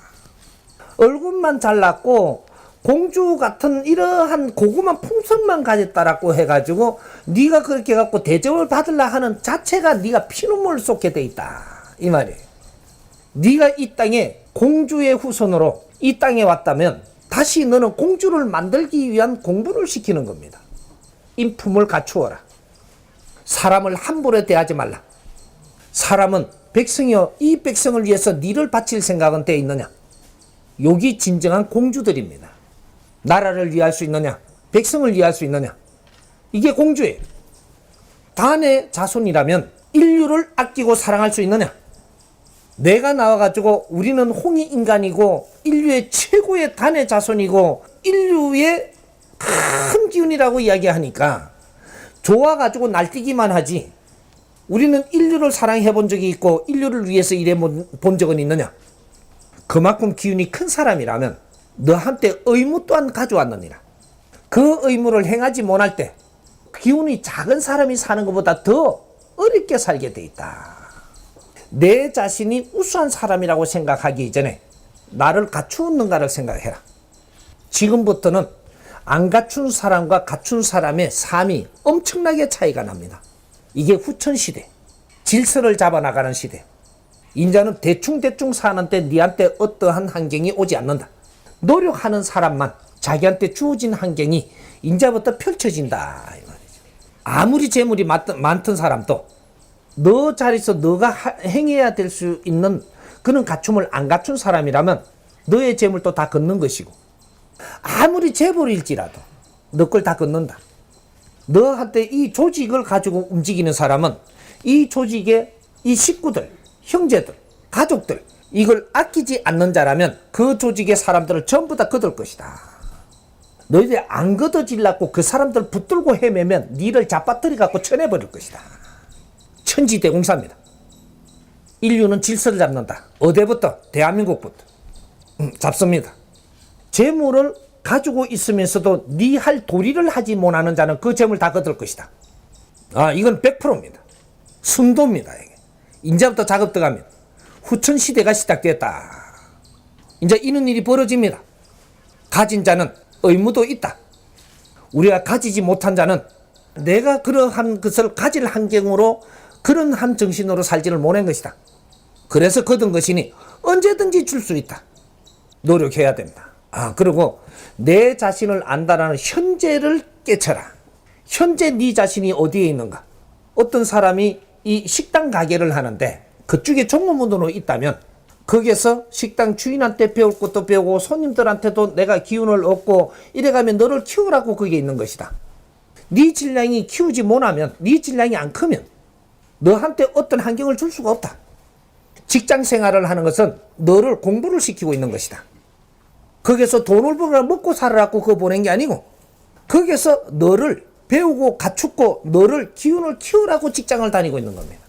S1: 얼굴만 잘났고 공주 같은 이러한 고구마 풍선만 가졌다라고 해가지고 네가 그렇게 갖고 대접을 받으려 하는 자체가 네가 피눈물 쏟게 돼 있다 이 말이에요. 네가 이 땅에 공주의 후손으로 이 땅에 왔다면 다시 너는 공주를 만들기 위한 공부를 시키는 겁니다. 인품을 갖추어라. 사람을 함부로 대하지 말라. 사람은 백성이여 이 백성을 위해서 니를 바칠 생각은 돼 있느냐. 여기 진정한 공주들입니다. 나라를 위할 수 있느냐, 백성을 위할 수 있느냐, 이게 공주예요. 단의 자손이라면 인류를 아끼고 사랑할 수 있느냐. 내가 나와가지고 우리는 홍익인간이고 인류의 최고의 단의 자손이고 인류의 큰 기운이라고 이야기하니까 좋아가지고 날뛰기만 하지 우리는 인류를 사랑해 본 적이 있고 인류를 위해서 일해 본 적은 있느냐. 그만큼 기운이 큰 사람이라면 너한테 의무 또한 가져왔느니라. 그 의무를 행하지 못할 때 기운이 작은 사람이 사는 것보다 더 어렵게 살게 돼 있다. 내 자신이 우수한 사람이라고 생각하기 이전에 나를 갖추었는가를 생각해라. 지금부터는 안 갖춘 사람과 갖춘 사람의 삶이 엄청나게 차이가 납니다. 이게 후천시대, 질서를 잡아나가는 시대. 인자는 대충 사는데 니한테 어떠한 환경이 오지 않는다. 노력하는 사람만 자기한테 주어진 환경이 인자부터 펼쳐진다 이 말이죠. 아무리 재물이 많던 사람도 너 자리에서 너가 행해야 될 수 있는 그런 갖춤을 안 갖춘 사람이라면 너의 재물도 다 걷는 것이고, 아무리 재벌일지라도 너 걸 다 걷는다. 너한테 이 조직을 가지고 움직이는 사람은 이 조직의 이 식구들, 형제들, 가족들 이걸 아끼지 않는 자라면 그 조직의 사람들을 전부 다 거둘 것이다. 너희들 안 걷어질라고 그 사람들 붙들고 헤매면 니를 잡아뜨려 갖고 쳐내버릴 것이다. 천지대공사입니다. 인류는 질서를 잡는다. 어디부터? 대한민국부터. 잡습니다. 재물을 가지고 있으면서도 니 할 도리를 하지 못하는 자는 그 재물 다 거둘 것이다. 이건 100%입니다. 순도입니다. 이게. 이제부터 작업 들어갑니다. 후천시대가 시작됐다. 이제 이런 일이 벌어집니다. 가진 자는 의무도 있다. 우리가 가지지 못한 자는 내가 그러한 것을 가질 환경으로 그런 한 정신으로 살지를 못한 것이다. 그래서 거둔 것이니 언제든지 줄 수 있다. 노력해야 된다. 그리고 내 자신을 안다라는 현재를 깨쳐라. 현재 네 자신이 어디에 있는가? 어떤 사람이 이 식당 가게를 하는데 그쪽에 종업원으로 있다면 거기에서 식당 주인한테 배울 것도 배우고 손님들한테도 내가 기운을 얻고 이래가면 너를 키우라고 거기에 있는 것이다. 네 질량이 키우지 못하면, 네 질량이 안 크면 너한테 어떤 환경을 줄 수가 없다. 직장 생활을 하는 것은 너를 공부를 시키고 있는 것이다. 거기서 돈을 벌어 먹고 살아라고 그거 보낸 게 아니고 거기서 너를 배우고 갖추고 너를 기운을 키우라고 직장을 다니고 있는 겁니다.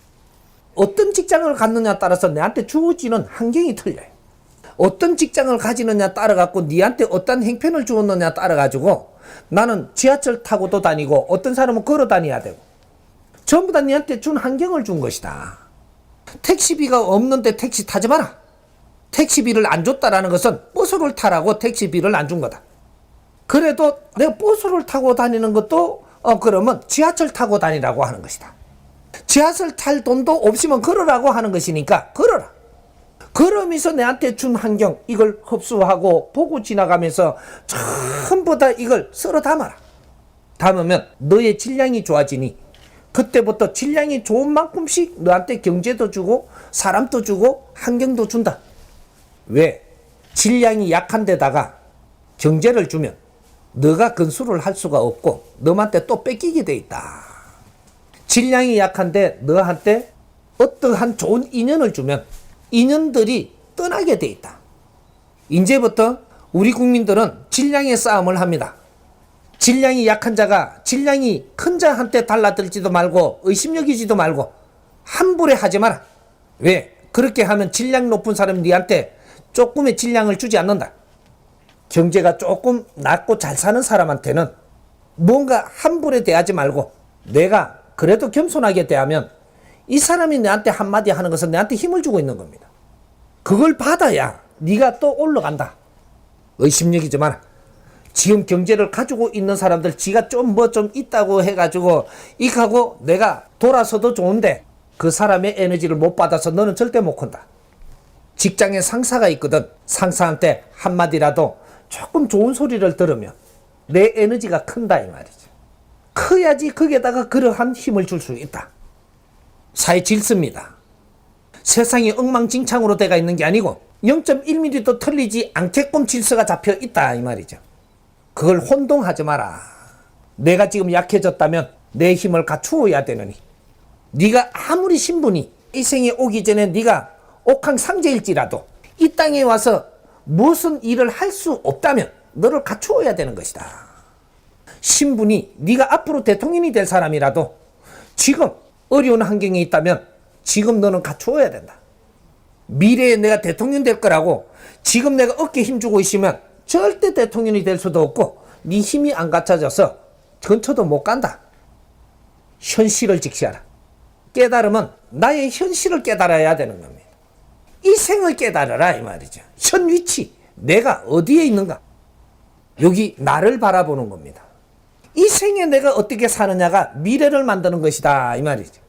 S1: 어떤 직장을 갖느냐에 따라서 내한테 주어지는 환경이 틀려요. 어떤 직장을 가지느냐 따라 갖고 니한테 어떤 행편을 주었느냐 따라 가지고 나는 지하철 타고도 다니고 어떤 사람은 걸어 다녀야 되고 전부 다 니한테 준 환경을 준 것이다. 택시비가 없는데 택시 타지 마라. 택시비를 안 줬다라는 것은 버스를 타라고 택시비를 안 준 거다. 그래도 내가 버스를 타고 다니는 것도 그러면 지하철 타고 다니라고 하는 것이다. 지하철 탈 돈도 없으면 걸으라고 하는 것이니까 걸어라. 그러면서 내한테 준 환경 이걸 흡수하고 보고 지나가면서 전부 다 이걸 썰어 담아라. 담으면 너의 질량이 좋아지니 그때부터 질량이 좋은 만큼씩 너한테 경제도 주고 사람도 주고 환경도 준다. 왜? 질량이 약한 데다가 경제를 주면 너가 건수를 할 수가 없고 너한테 또 뺏기게 돼 있다. 질량이 약한데 너한테 어떠한 좋은 인연을 주면 인연들이 떠나게 돼 있다. 이제부터 우리 국민들은 질량의 싸움을 합니다. 질량이 약한 자가 질량이 큰 자한테 달라들지도 말고 의심여기지도 말고 함부로 하지 마라. 왜? 그렇게 하면 질량 높은 사람이 니한테 조금의 질량을 주지 않는다. 경제가 조금 낮고 잘 사는 사람한테는 뭔가 함부로 대하지 말고 내가 그래도 겸손하게 대하면 이 사람이 내한테 한마디 하는 것은 내한테 힘을 주고 있는 겁니다. 그걸 받아야 네가 또 올라간다. 의심여기지 마라. 지금 경제를 가지고 있는 사람들 지가 좀 있다고 해가지고 이하고 내가 돌아서도 좋은데 그 사람의 에너지를 못 받아서 너는 절대 못 큰다. 직장에 상사가 있거든. 상사한테 한마디라도 조금 좋은 소리를 들으면 내 에너지가 큰다 이 말이죠. 커야지 거기에다가 그러한 힘을 줄 수 있다. 사회 질서입니다. 세상이 엉망진창으로 돼가 있는 게 아니고 0.1mm도 틀리지 않게끔 질서가 잡혀 있다 이 말이죠. 그걸 혼동하지 마라. 내가 지금 약해졌다면 내 힘을 갖추어야 되느니 네가 아무리 신분이 이 생에 오기 전에 네가 옥황상제일지라도 이 땅에 와서 무슨 일을 할 수 없다면 너를 갖추어야 되는 것이다. 신분이 네가 앞으로 대통령이 될 사람이라도 지금 어려운 환경에 있다면 지금 너는 갖추어야 된다. 미래에 내가 대통령 될 거라고 지금 내가 어깨에 힘주고 있으면 절대 대통령이 될 수도 없고 네 힘이 안 갖춰져서 근처도 못 간다. 현실을 직시하라. 깨달으면 나의 현실을 깨달아야 되는 겁니다. 이 생을 깨달아라 이 말이죠. 현 위치, 내가 어디에 있는가. 여기 나를 바라보는 겁니다. 이 생에 내가 어떻게 사느냐가 미래를 만드는 것이다 이 말이죠.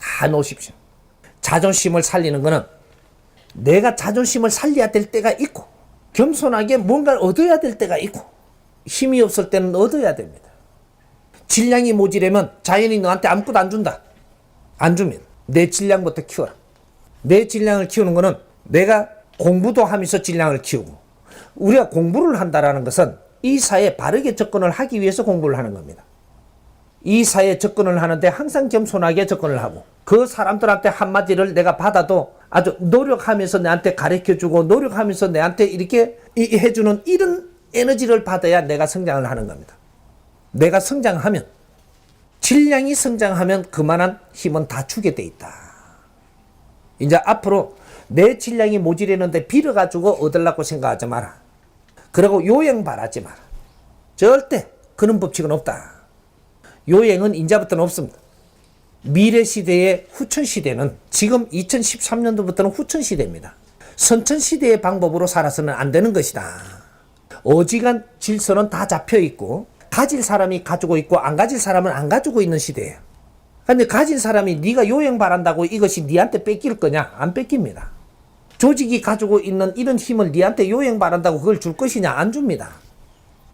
S1: 다 놓으십시오. 자존심을 살리는 거는 내가 자존심을 살려야 될 때가 있고 겸손하게 뭔가를 얻어야 될 때가 있고 힘이 없을 때는 얻어야 됩니다. 질량이 모자라면 자연이 너한테 아무것도 안 준다. 안 주면 내 질량부터 키워라. 내 질량을 키우는 거는 내가 공부도 하면서 질량을 키우고 우리가 공부를 한다라는 것은 이 사회에 바르게 접근을 하기 위해서 공부를 하는 겁니다. 이 사회에 접근을 하는데 항상 겸손하게 접근을 하고 그 사람들한테 한마디를 내가 받아도 아주 노력하면서 내한테 가르쳐주고 노력하면서 내한테 이렇게 해주는 이런 에너지를 받아야 내가 성장을 하는 겁니다. 내가 성장하면 질량이 성장하면 그만한 힘은 다 주게 돼 있다. 이제 앞으로 내 질량이 모자라는데 빌어가지고 얻으려고 생각하지 마라. 그리고 요행 바라지 마라. 절대 그런 법칙은 없다. 요행은 이제부터는 없습니다. 미래 시대의 후천 시대는 지금 2013년도부터는 후천 시대입니다. 선천 시대의 방법으로 살아서는 안 되는 것이다. 어지간 질서는 다 잡혀 있고 가질 사람이 가지고 있고 안 가질 사람은 안 가지고 있는 시대예요. 근데 가진 사람이 네가 요행 바란다고 이것이 네한테 뺏길 거냐? 안 뺏깁니다. 조직이 가지고 있는 이런 힘을 네한테 요행 바란다고 그걸 줄 것이냐? 안 줍니다.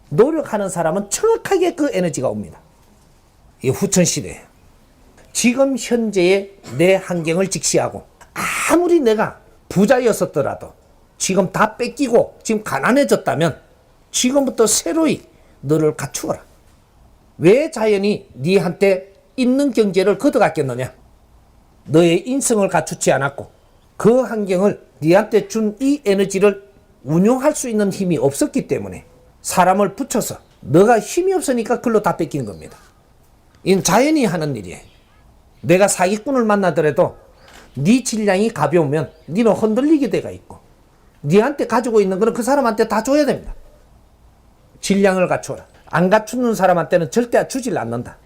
S1: 노력하는 사람은 정확하게 그 에너지가 옵니다. 이 후천 시대예요. 지금 현재의 내 환경을 직시하고 아무리 내가 부자였었더라도 지금 다 뺏기고 지금 가난해졌다면 지금부터 새로이 너를 갖추어라. 왜 자연이 네한테 있는 경제를 걷어갔겠느냐? 너의 인성을 갖추지 않았고 그 환경을 네한테 준 이 에너지를 운용할 수 있는 힘이 없었기 때문에 사람을 붙여서 너가 힘이 없으니까 그걸로 다 뺏기는 겁니다. 이건 자연이 하는 일이에요. 내가 사기꾼을 만나더라도 네 질량이 가벼우면 너는 흔들리게 돼가 있고 네한테 가지고 있는 거는 그 사람한테 다 줘야 됩니다. 질량을 갖추어라. 안 갖추는 사람한테는 절대 주질 않는다.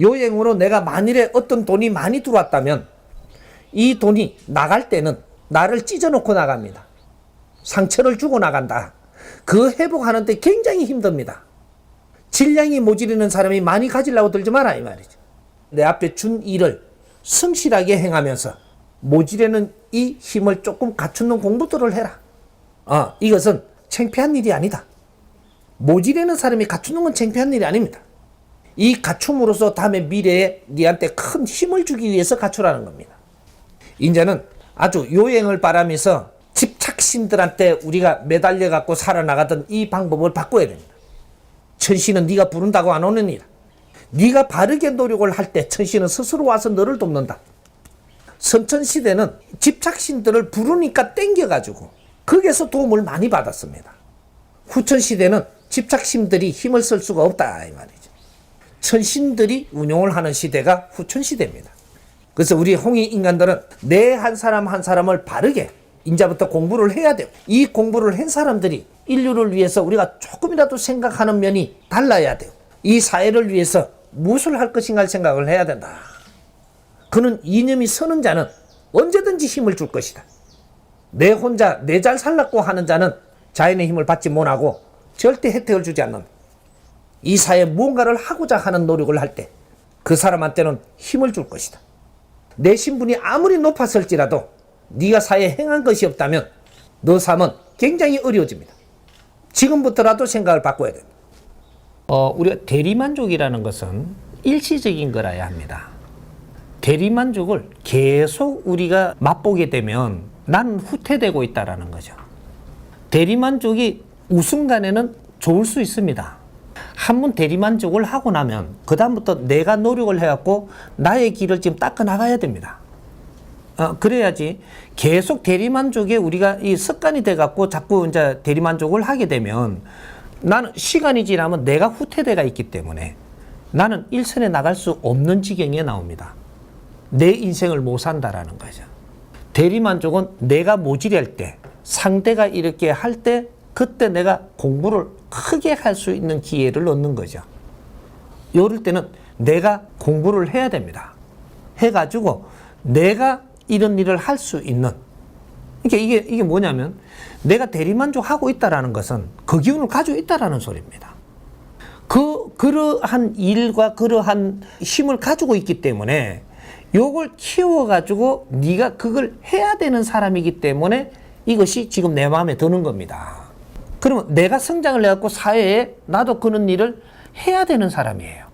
S1: 요행으로 내가 만일에 어떤 돈이 많이 들어왔다면 이 돈이 나갈 때는 나를 찢어놓고 나갑니다. 상처를 주고 나간다. 그 회복하는데 굉장히 힘듭니다. 질량이 모자라는 사람이 많이 가지려고 들지 마라 이 말이죠. 내 앞에 준 일을 성실하게 행하면서 모자라는 이 힘을 조금 갖추는 공부들을 해라. 이것은 창피한 일이 아니다. 모자라는 사람이 갖추는 건 창피한 일이 아닙니다. 이 갖춤으로써 다음에 미래에 네한테 큰 힘을 주기 위해서 갖추라는 겁니다. 이제는 아주 요행을 바라면서 집착신들한테 우리가 매달려 갖고 살아나가던 이 방법을 바꿔야 됩니다. 천신은 네가 부른다고 안 오는 일이다. 네가 바르게 노력을 할 때 천신은 스스로 와서 너를 돕는다. 선천시대는 집착신들을 부르니까 땡겨가지고 거기에서 도움을 많이 받았습니다. 후천시대는 집착신들이 힘을 쓸 수가 없다 이 말이죠. 천신들이 운용을 하는 시대가 후천시대입니다. 그래서 우리 홍익 인간들은 내 한 사람 한 사람을 바르게 이제부터 공부를 해야 돼요. 이 공부를 한 사람들이 인류를 위해서 우리가 조금이라도 생각하는 면이 달라야 돼요. 이 사회를 위해서 무엇을 할 것인가 생각을 해야 된다. 그는 이념이 서는 자는 언제든지 힘을 줄 것이다. 내 혼자 내 잘 살라고 하는 자는 자연의 힘을 받지 못하고 절대 혜택을 주지 않는다. 이 사회에 무언가를 하고자 하는 노력을 할 때 그 사람한테는 힘을 줄 것이다. 내 신분이 아무리 높았을지라도 네가 사회에 행한 것이 없다면 너 삶은 굉장히 어려워집니다. 지금부터라도 생각을 바꿔야 됩니다. 우리가 대리만족이라는 것은 일시적인 거라야 합니다. 대리만족을 계속 우리가 맛보게 되면 나는 후퇴되고 있다는 거죠. 대리만족이 우순간에는 좋을 수 있습니다. 한번 대리만족을 하고 나면 그 다음부터 내가 노력을 해갖고 나의 길을 지금 닦아 나가야 됩니다. 그래야지 계속 대리만족에 우리가 이 습관이 돼갖고 자꾸 이제 대리만족을 하게 되면 나는 시간이 지나면 내가 후퇴돼가 있기 때문에 나는 일선에 나갈 수 없는 지경에 나옵니다. 내 인생을 못 산다라는 거죠. 대리만족은 내가 모질할 때, 상대가 이렇게 할 때 그때 내가 공부를 크게 할 수 있는 기회를 얻는 거죠. 이럴 때는 내가 공부를 해야 됩니다. 해가지고 내가 이런 일을 할 수 있는, 그러니까 이게 뭐냐면 내가 대리만족하고 있다라는 것은 그 기운을 가지고 있다라는 소리입니다. 그러한 일과 그러한 힘을 가지고 있기 때문에 요걸 키워가지고 네가 그걸 해야 되는 사람이기 때문에 이것이 지금 내 마음에 드는 겁니다. 그러면 내가 성장을 해갖고 사회에 나도 그런 일을 해야 되는 사람이에요.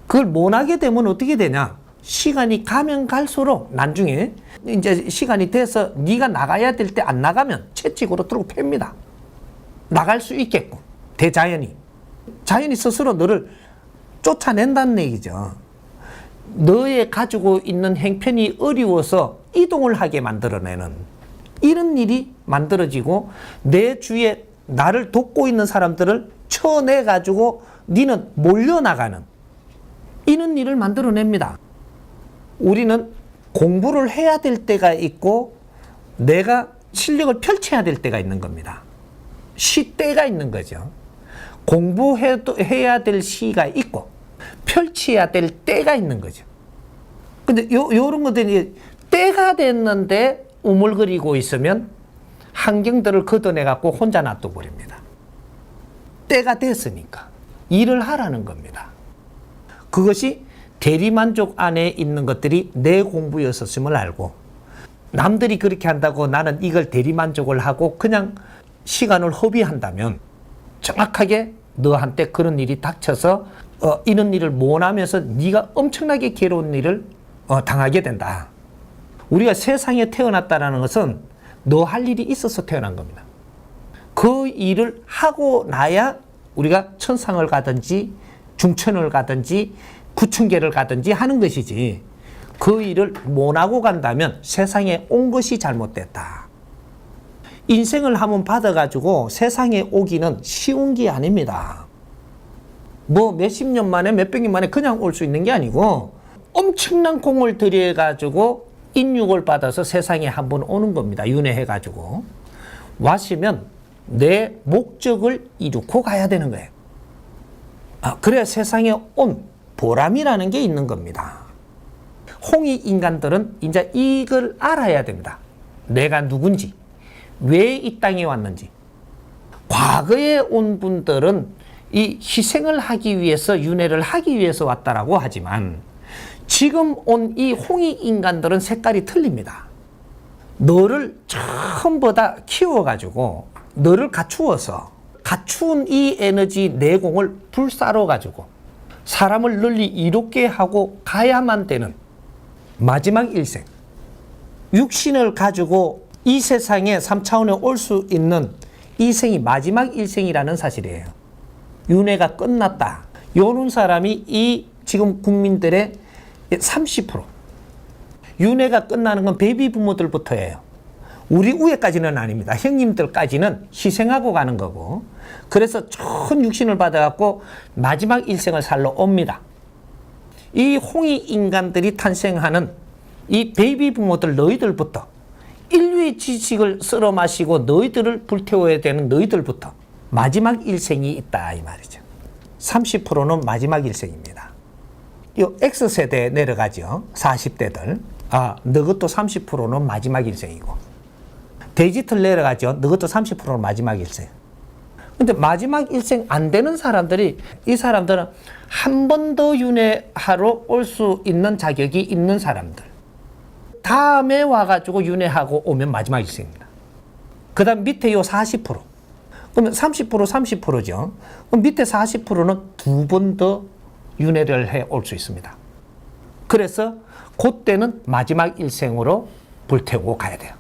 S1: 그걸 못하게 되면 어떻게 되냐? 시간이 가면 갈수록 나중에 이제 시간이 돼서 네가 나가야 될 때 안 나가면 채찍으로 들고 팹니다. 나갈 수 있게끔 대자연이. 자연이 스스로 너를 쫓아낸다는 얘기죠. 너의 가지고 있는 행편이 어려워서 이동을 하게 만들어내는 이런 일이 만들어지고 내 주위에 나를 돕고 있는 사람들을 쳐내가지고 니는 몰려나가는 이런 일을 만들어냅니다. 우리는 공부를 해야 될 때가 있고 내가 실력을 펼쳐야 될 때가 있는 겁니다. 시때가 있는 거죠. 공부해야 될 시가 있고 펼쳐야 될 때가 있는 거죠. 근데 요런 것들이 때가 됐는데 우물거리고 있으면 환경들을 걷어내갖고 혼자 놔둬버립니다. 때가 됐으니까 일을 하라는 겁니다. 그것이 대리만족 안에 있는 것들이 내 공부였었음을 알고 남들이 그렇게 한다고 나는 이걸 대리만족을 하고 그냥 시간을 허비한다면 정확하게 너한테 그런 일이 닥쳐서 이런 일을 못하면서 네가 엄청나게 괴로운 일을 당하게 된다. 우리가 세상에 태어났다는 것은 너 할 일이 있어서 태어난 겁니다. 그 일을 하고 나야 우리가 천상을 가든지 중천을 가든지 구층계를 가든지 하는 것이지 그 일을 못하고 간다면 세상에 온 것이 잘못됐다. 인생을 한번 받아가지고 세상에 오기는 쉬운 게 아닙니다. 뭐 몇십 년 만에 몇백 년 만에 그냥 올 수 있는 게 아니고 엄청난 공을 들여가지고 인육을 받아서 세상에 한번 오는 겁니다. 윤회해가지고 왔으면 내 목적을 이루고 가야 되는 거예요. 그래야 세상에 온 보람이라는 게 있는 겁니다. 홍익 인간들은 이제 이걸 알아야 됩니다. 내가 누군지, 왜 이 땅에 왔는지. 과거에 온 분들은 이 희생을 하기 위해서, 윤회를 하기 위해서 왔다라고 하지만 지금 온 이 홍익 인간들은 색깔이 틀립니다. 너를 처음보다 키워가지고 너를 갖추어서 갖춘 이 에너지 내공을 불사로가지고 사람을 널리 이롭게 하고 가야만 되는 마지막 일생. 육신을 가지고 이 세상에 3차원에 올 수 있는 이 생이 마지막 일생이라는 사실이에요. 윤회가 끝났다. 요런 사람이 이 지금 국민들의 30%. 윤회가 끝나는 건 베이비 부모들부터예요. 우리 위에까지는 아닙니다. 형님들까지는 희생하고 가는 거고. 그래서 좋은 육신을 받아갖고 마지막 일생을 살러 옵니다. 이 홍익 인간들이 탄생하는 이 베이비 부모들 너희들부터 인류의 지식을 쓸어 마시고 너희들을 불태워야 되는 너희들부터 마지막 일생이 있다 이 말이죠. 30%는 마지막 일생입니다. 이 X세대에 내려가죠. 40대들. 너것도 30%는 마지막 일생이고. 디지털 내려가죠. 너것도 30%는 마지막 일생. 근데 마지막 일생 안 되는 사람들이 이 사람들은 한 번 더 윤회하러 올 수 있는 자격이 있는 사람들. 다음에 와가지고 윤회하고 오면 마지막 일생입니다. 그 다음 밑에 요 40%. 그러면 30%, 30%죠. 그럼 밑에 40%는 두 번 더 윤회를 해 올 수 있습니다. 그래서 그때는 마지막 일생으로 불태우고 가야 돼요.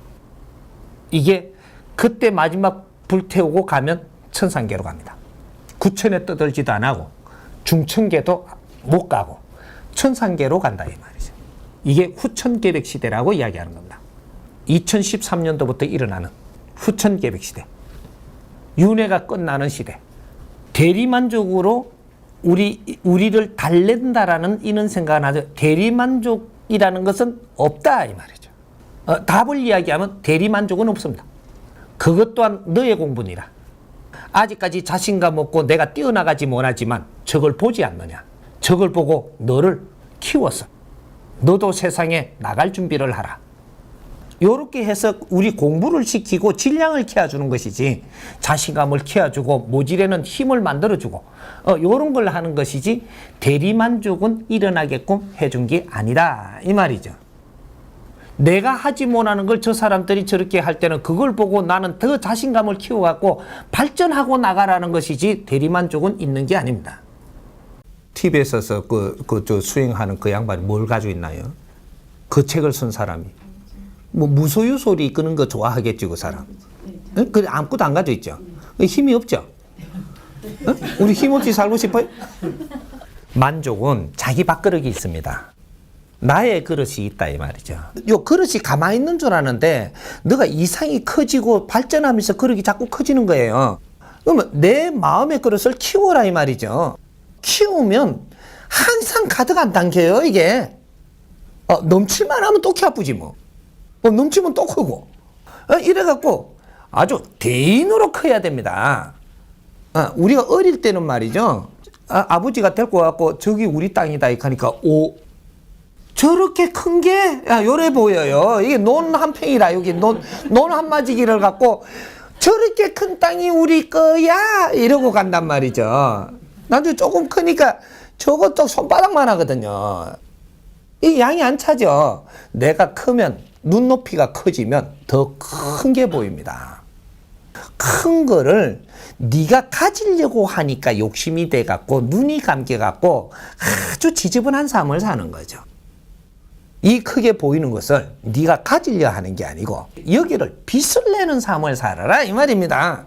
S1: 이게 그때 마지막 불태우고 가면 천상계로 갑니다. 구천에 떠들지도 안 하고 중천계도 못 가고 천상계로 간다 이 말이죠. 이게 후천계백 시대라고 이야기하는 겁니다. 2013년도부터 일어나는 후천계백 시대. 윤회가 끝나는 시대. 대리만족으로 우리를 달랜다라는 이런 생각은 하죠. 대리만족이라는 것은 없다 이 말이죠. 답을 이야기하면 대리만족은 없습니다. 그것 또한 너의 공분이라. 아직까지 자신감 없고 내가 뛰어나가지 못하지만 저걸 보지 않느냐. 저걸 보고 너를 키워서 너도 세상에 나갈 준비를 하라. 이렇게 해서 우리 공부를 시키고 질량을 키워주는 것이지 자신감을 키워주고 모질에는 힘을 만들어주고 이런 걸 하는 것이지 대리만족은 일어나게끔 해준 게 아니다 이 말이죠. 내가 하지 못하는 걸 저 사람들이 저렇게 할 때는 그걸 보고 나는 더 자신감을 키워갖고 발전하고 나가라는 것이지 대리만족은 있는 게 아닙니다. TV에서 저 수행하는 그 양반이 뭘 가지고 있나요? 그 책을 쓴 사람이. 뭐 무소유 소리 끄는 거 좋아하겠지 그 사람. 그래 아무것도 안 가지고 있죠. 힘이 없죠. 우리 힘없이 살고 싶어요? 만족은 자기 밥그릇이 있습니다. 나의 그릇이 있다 이 말이죠. 요 그릇이 가만히 있는 줄 아는데 너가 이상이 커지고 발전하면서 그릇이 자꾸 커지는 거예요. 그러면 내 마음의 그릇을 키워라 이 말이죠. 키우면 항상 가득 안 담겨요 이게. 넘칠만 하면 또 키 아프지 뭐. 넘치면 또 크고. 이래갖고 아주 대인으로 커야 됩니다. 우리가 어릴 때는 말이죠. 아버지가 데리고 와갖고 저기 우리 땅이다 하니까 저렇게 큰 게 요래 보여요. 이게 논 한 평이라 여기 논 한 마지기를 갖고 저렇게 큰 땅이 우리 거야 이러고 간단 말이죠. 나중에 조금 크니까 저것도 손바닥만 하거든요. 이 양이 안 차죠. 내가 크면 눈높이가 커지면 더 큰 게 보입니다. 큰 거를 네가 가지려고 하니까 욕심이 돼갖고 눈이 감겨갖고 아주 지저분한 삶을 사는 거죠. 이 크게 보이는 것을 네가 가지려 하는 게 아니고 여기를 빚을 내는 삶을 살아라 이 말입니다.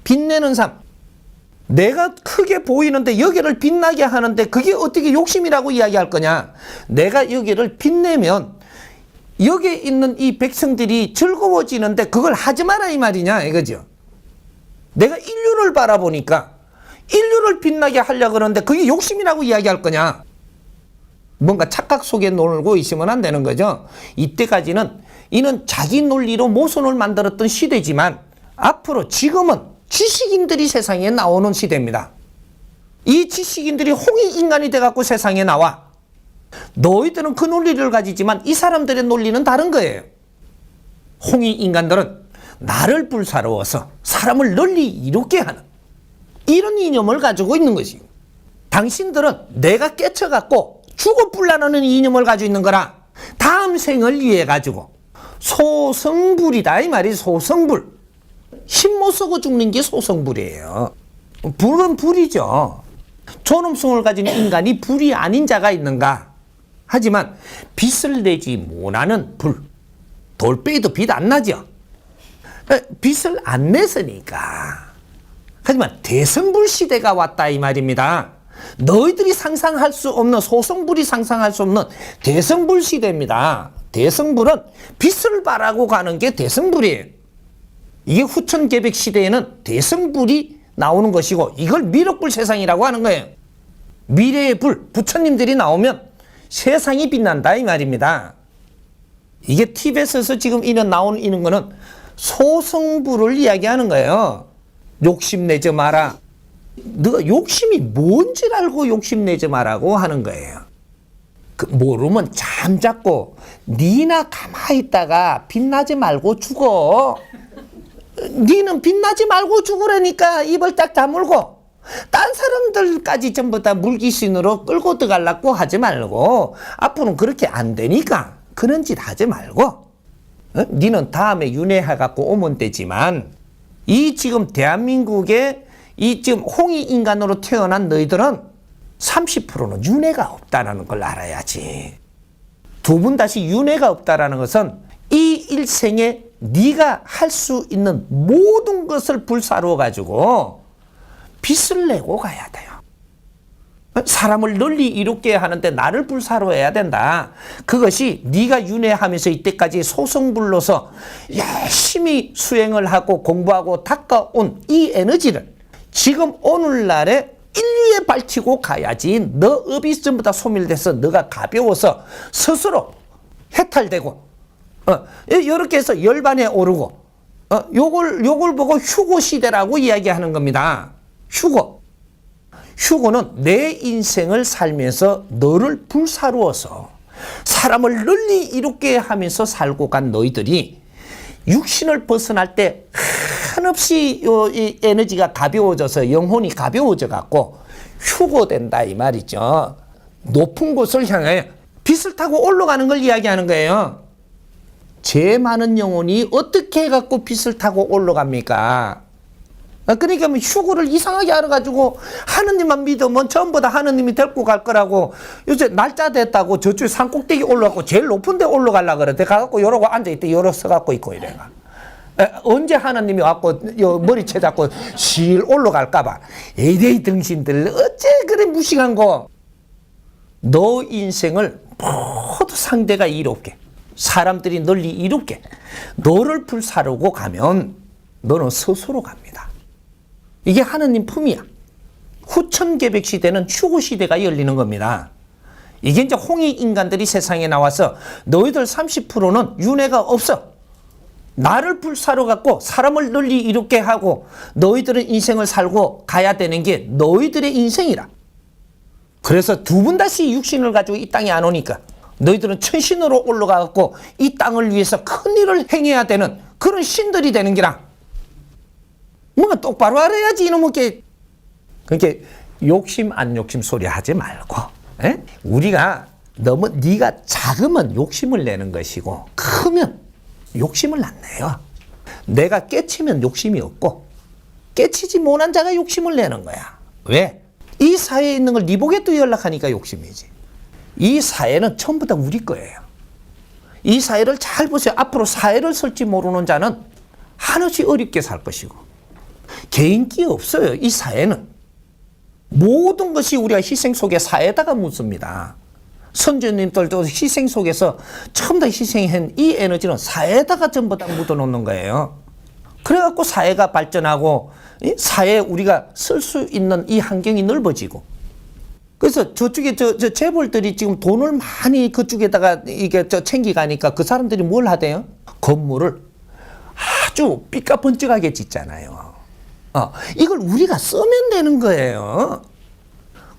S1: 빚내는 삶. 내가 크게 보이는데 여기를 빛나게 하는데 그게 어떻게 욕심이라고 이야기할 거냐. 내가 여기를 빛내면 여기에 있는 이 백성들이 즐거워지는데 그걸 하지 마라 이 말이냐 이거죠. 내가 인류를 바라보니까 인류를 빛나게 하려고 그러는데 그게 욕심이라고 이야기할 거냐. 뭔가 착각 속에 놀고 있으면 안 되는 거죠. 이때까지는 이는 자기 논리로 모순을 만들었던 시대지만 앞으로 지금은 지식인들이 세상에 나오는 시대입니다. 이 지식인들이 홍익인간이 돼갖고 세상에 나와. 너희들은 그 논리를 가지지만 이 사람들의 논리는 다른 거예요. 홍익인간들은 나를 불사르워서 사람을 널리 이롭게 하는 이런 이념을 가지고 있는 것이요. 당신들은 내가 깨쳐갖고 죽어 불나는 이념을 가지고 있는 거라. 다음 생을 위해 가지고 소성불이다 이 말이. 소성불. 힘 못 쓰고 죽는 게 소성불이에요. 불은 불이죠. 존엄성을 가진 인간이 불이 아닌 자가 있는가. 하지만 빛을 내지 못하는 불. 돌빼기도 빛 안 나죠. 빛을 안 냈으니까. 하지만 대성불 시대가 왔다 이 말입니다. 너희들이 상상할 수 없는 소성불이 상상할 수 없는 대성불 시대입니다. 대성불은 빛을 바라고 가는 게 대성불이에요. 이게 후천개백 시대에는 대성불이 나오는 것이고 이걸 미륵불 세상이라고 하는 거예요. 미래의 불, 부처님들이 나오면 세상이 빛난다 이 말입니다. 이게 TV에서 지금 나오는 거는 소성불을 이야기하는 거예요. 욕심내지 마라. 너가 욕심이 뭔지 알고 욕심내지 마라고 하는 거예요. 모르면 잠잡고 니나 가만히 있다가 빛나지 말고 죽어. 니는 빛나지 말고 죽으라니까 입을 딱 다물고 딴 사람들까지 전부 다 물귀신으로 끌고 들어가려고 하지 말고 앞으로는 그렇게 안 되니까 그런 짓 하지 말고 니는 다음에 윤회해갖고 오면 되지만 이 지금 대한민국의 이 지금 홍익인간으로 태어난 너희들은 30%는 윤회가 없다라는 걸 알아야지. 두 번 다시 윤회가 없다라는 것은 이 일생에 네가 할 수 있는 모든 것을 불사르어 가지고 빚을 내고 가야 돼요. 사람을 널리 이롭게 하는데 나를 불사르어야 된다. 그것이 네가 윤회하면서 이때까지 소성불로서 열심히 수행을 하고 공부하고 닦아온 이 에너지를 지금 오늘날에 인류에 밝히고 가야지. 너 업이 전부 다 소멸돼서 너가 가벼워서 스스로 해탈되고 이렇게 해서 열반에 오르고 요걸 보고 휴고 시대라고 이야기하는 겁니다. 휴고는 내 인생을 살면서 너를 불사르어서 사람을 널리 이롭게 하면서 살고 간 너희들이 육신을 벗어날 때 한없이 이 에너지가 가벼워져서 영혼이 가벼워져 갖고 휴고된다 이 말이죠. 높은 곳을 향해 빛을 타고 올라가는 걸 이야기하는 거예요. 죄 많은 영혼이 어떻게 해갖고 빛을 타고 올라갑니까? 그러니까 뭐 휴고를 이상하게 알아가지고 하느님만 믿으면 전부 다 하느님이 데리고 갈 거라고 요새 날짜 됐다고 저쪽에 산꼭대기 올라가고 제일 높은 데 올라가려고 그래. 가갖고 요러고 앉아있대. 요러 서갖고 있고 이래가. 언제 하느님이 왔고 요 머리채 잡고 실 올라갈까봐. 에이 등신들 어째 그래 무식한 거. 너 인생을 모두 상대가 이롭게, 사람들이 널 이롭게 너를 불사르고 가면 너는 스스로 갑니다. 이게 하느님 품이야. 후천개백 시대는 휴고 시대가 열리는 겁니다. 이게 이제 홍익 인간들이 세상에 나와서 너희들 30%는 윤회가 없어. 나를 불사로 갖고 사람을 널리 이롭게 하고 너희들은 인생을 살고 가야 되는 게 너희들의 인생이라. 그래서 두 번 다시 육신을 가지고 이 땅에 안 오니까 너희들은 천신으로 올라가 갖고 이 땅을 위해서 큰 일을 행해야 되는 그런 신들이 되는 기라. 뭔가 똑바로 알아야지 이놈의 게. 그러니까 욕심 안 욕심 소리 하지 말고, 에? 우리가 너무 네가 작으면 욕심을 내는 것이고 크면 욕심을 안 내요. 내가 깨치면 욕심이 없고 깨치지 못한 자가 욕심을 내는 거야. 왜? 이 사회에 있는 걸 네 복에 또 연락하니까 욕심이지. 이 사회는 전부 다 우리 거예요. 이 사회를 잘 보세요. 앞으로 사회를 설지 모르는 자는 한없이 어렵게 살 것이고 개인기 없어요. 이 사회는 모든 것이 우리가 희생 속에 사회에다가 묻습니다. 선조님들도 희생 속에서 처음 다 희생한 이 에너지는 사회에다가 전부 다 묻어놓는 거예요. 그래갖고 사회가 발전하고 사회에 우리가 쓸 수 있는 이 환경이 넓어지고. 그래서 저쪽에 저 재벌들이 지금 돈을 많이 그쪽에다가 이게 챙기가니까 그 사람들이 뭘 하대요? 건물을 아주 삐까번쩍하게 짓잖아요. 이걸 우리가 쓰면 되는 거예요.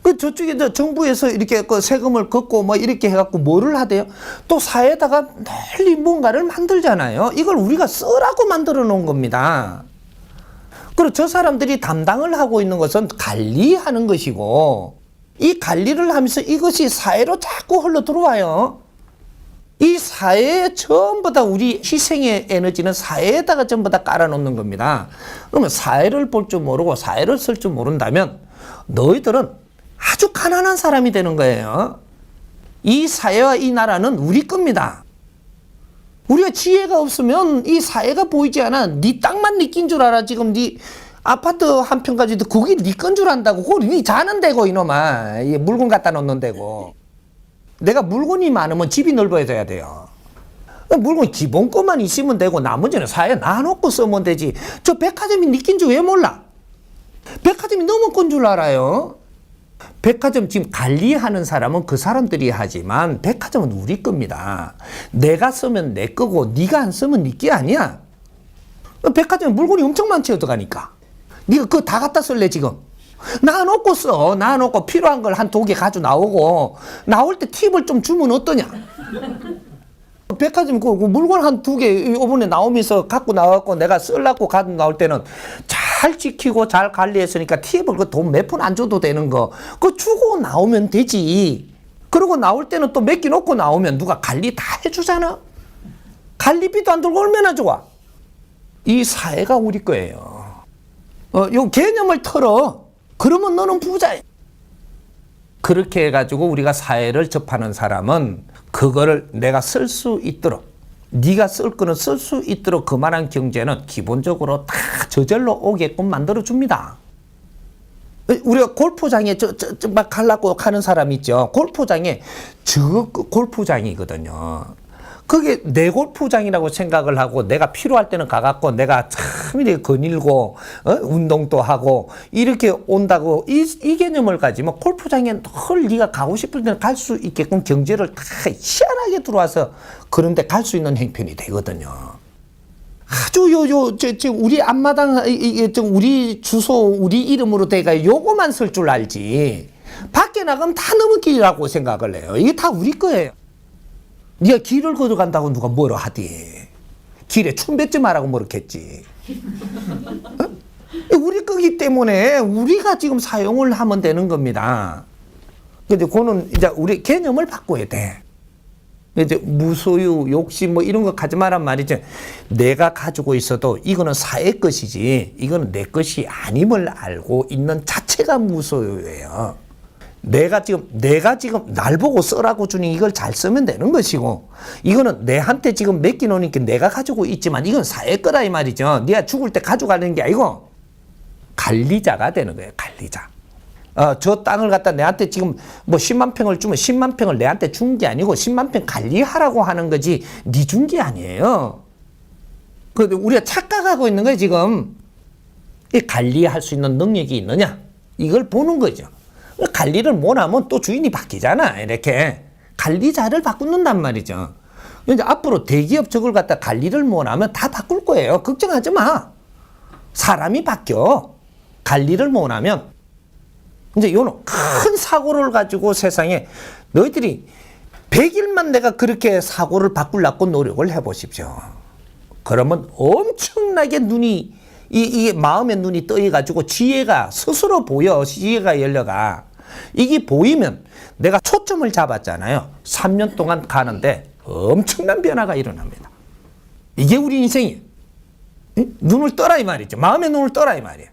S1: 그 저쪽에 정부에서 이렇게 그 세금을 걷고 뭐 이렇게 해갖고 뭐를 하대요? 또 사회에다가 널리 뭔가를 만들잖아요. 이걸 우리가 쓰라고 만들어 놓은 겁니다. 그리고 저 사람들이 담당을 하고 있는 것은 관리하는 것이고 이 관리를 하면서 이것이 사회로 자꾸 흘러 들어와요. 이 사회에 전부 다 우리 희생의 에너지는 사회에다가 전부 다 깔아놓는 겁니다. 그러면 사회를 볼 줄 모르고 사회를 쓸 줄 모른다면 너희들은 아주 가난한 사람이 되는 거예요. 이 사회와 이 나라는 우리 겁니다. 우리가 지혜가 없으면 이 사회가 보이지 않아. 네 땅만 네 낀 줄 알아. 지금 네 아파트 한 평까지도 그게 네 건 줄 안다고. 그걸 네 자는 데고 이놈아. 물건 갖다 놓는 데고. 내가 물건이 많으면 집이 넓어져야 돼요. 물건 기본 것만 있으면 되고 나머지는 사회에 놔놓고 쓰면 되지. 저 백화점이 네 낀 줄 왜 몰라? 백화점이 너무 건 줄 알아요. 백화점 지금 관리하는 사람은 그 사람들이 하지만 백화점은 우리 겁니다. 내가 쓰면 내 거고 네가 안 쓰면 네 게 아니야. 백화점에 물건이 엄청 많지 어떡하니까. 네가 그거 다 갖다 쓸래 지금? 놔놓고 써. 놔놓고 필요한 걸 한 2개 가지고 나오고 나올 때 팁을 좀 주면 어떠냐? 백화점 그 물건 한 2개 이번에 나오면서 갖고 나왔고 내가 쓰려고 가지고 나올 때는 잘 지키고 잘 관리했으니까 팁을 그 돈 몇 푼 안 줘도 되는 거 그거 주고 나오면 되지. 그러고 나올 때는 또 몇 개 놓고 나오면 누가 관리 다 해주잖아. 관리비도 안 들고 얼마나 좋아. 이 사회가 우리 거예요. 요 개념을 털어. 그러면 너는 부자야. 그렇게 해가지고 우리가 사회를 접하는 사람은 그거를 내가 쓸 수 있도록 네가 쓸 거는 쓸 수 있도록 그만한 경제는 기본적으로 다 저절로 오게끔 만들어줍니다. 우리가 골프장에 막 가려고 하는 사람 있죠. 골프장에 저 골프장이거든요. 그게 내 골프장이라고 생각을 하고 내가 필요할 때는 가갖고 내가 참 이렇게 거닐고 운동도 하고 이렇게 온다고 이 개념을 가지면 골프장에 늘 네가 가고 싶을 때는 갈 수 있게끔 경제를 다 희한하게 들어와서 그런 데 갈 수 있는 형편이 되거든요. 아주 우리 앞마당 우리 주소 우리 이름으로 돼가 요거만 쓸 줄 알지 밖에 나가면 다 너무 길이라고 생각을 해요. 이게 다 우리 거예요. 네가 길을 걸어간다고 누가 뭐라 하디. 길에 춤 뱉지 말라고 뭐랬겠지. 우리 거기 때문에 우리가 지금 사용을 하면 되는 겁니다. 근데 그거는 이제 우리 개념을 바꿔야 돼. 이제 무소유, 욕심 뭐 이런 거 가지 마란 말이지. 내가 가지고 있어도 이거는 사회 것이지 이거는 내 것이 아님을 알고 있는 자체가 무소유예요. 내가 지금 날 보고 쓰라고 주니 이걸 잘 쓰면 되는 것이고 이거는 내한테 지금 맡겨놓으니까 내가 가지고 있지만 이건 사회 거다 이 말이죠. 네가 죽을 때 가져가는 게 아니고 관리자가 되는 거예요. 관리자. 저 땅을 갖다 내한테 지금 뭐 10만 평을 주면 10만 평을 내한테 준 게 아니고 10만 평 관리하라고 하는 거지 네 준 게 아니에요. 그 우리가 착각하고 있는 거예요 지금. 이 관리할 수 있는 능력이 있느냐 이걸 보는 거죠. 관리를 못하면 또 주인이 바뀌잖아. 이렇게 관리자를 바꾼단 말이죠. 이제 앞으로 대기업 저걸 갖다 관리를 못하면 다 바꿀 거예요. 걱정하지 마. 사람이 바뀌어. 관리를 못하면 이제 요런 큰 사고를 가지고 세상에 너희들이 100일만 내가 그렇게 사고를 바꾸려고 노력을 해보십시오. 그러면 엄청나게 눈이 이게 마음의 눈이 떠가지고 지혜가 스스로 보여. 지혜가 열려가. 이게 보이면 내가 초점을 잡았잖아요. 3년 동안 가는데 엄청난 변화가 일어납니다. 이게 우리 인생이에요. 눈을 떠라 이 말이죠. 마음의 눈을 떠라 이 말이에요.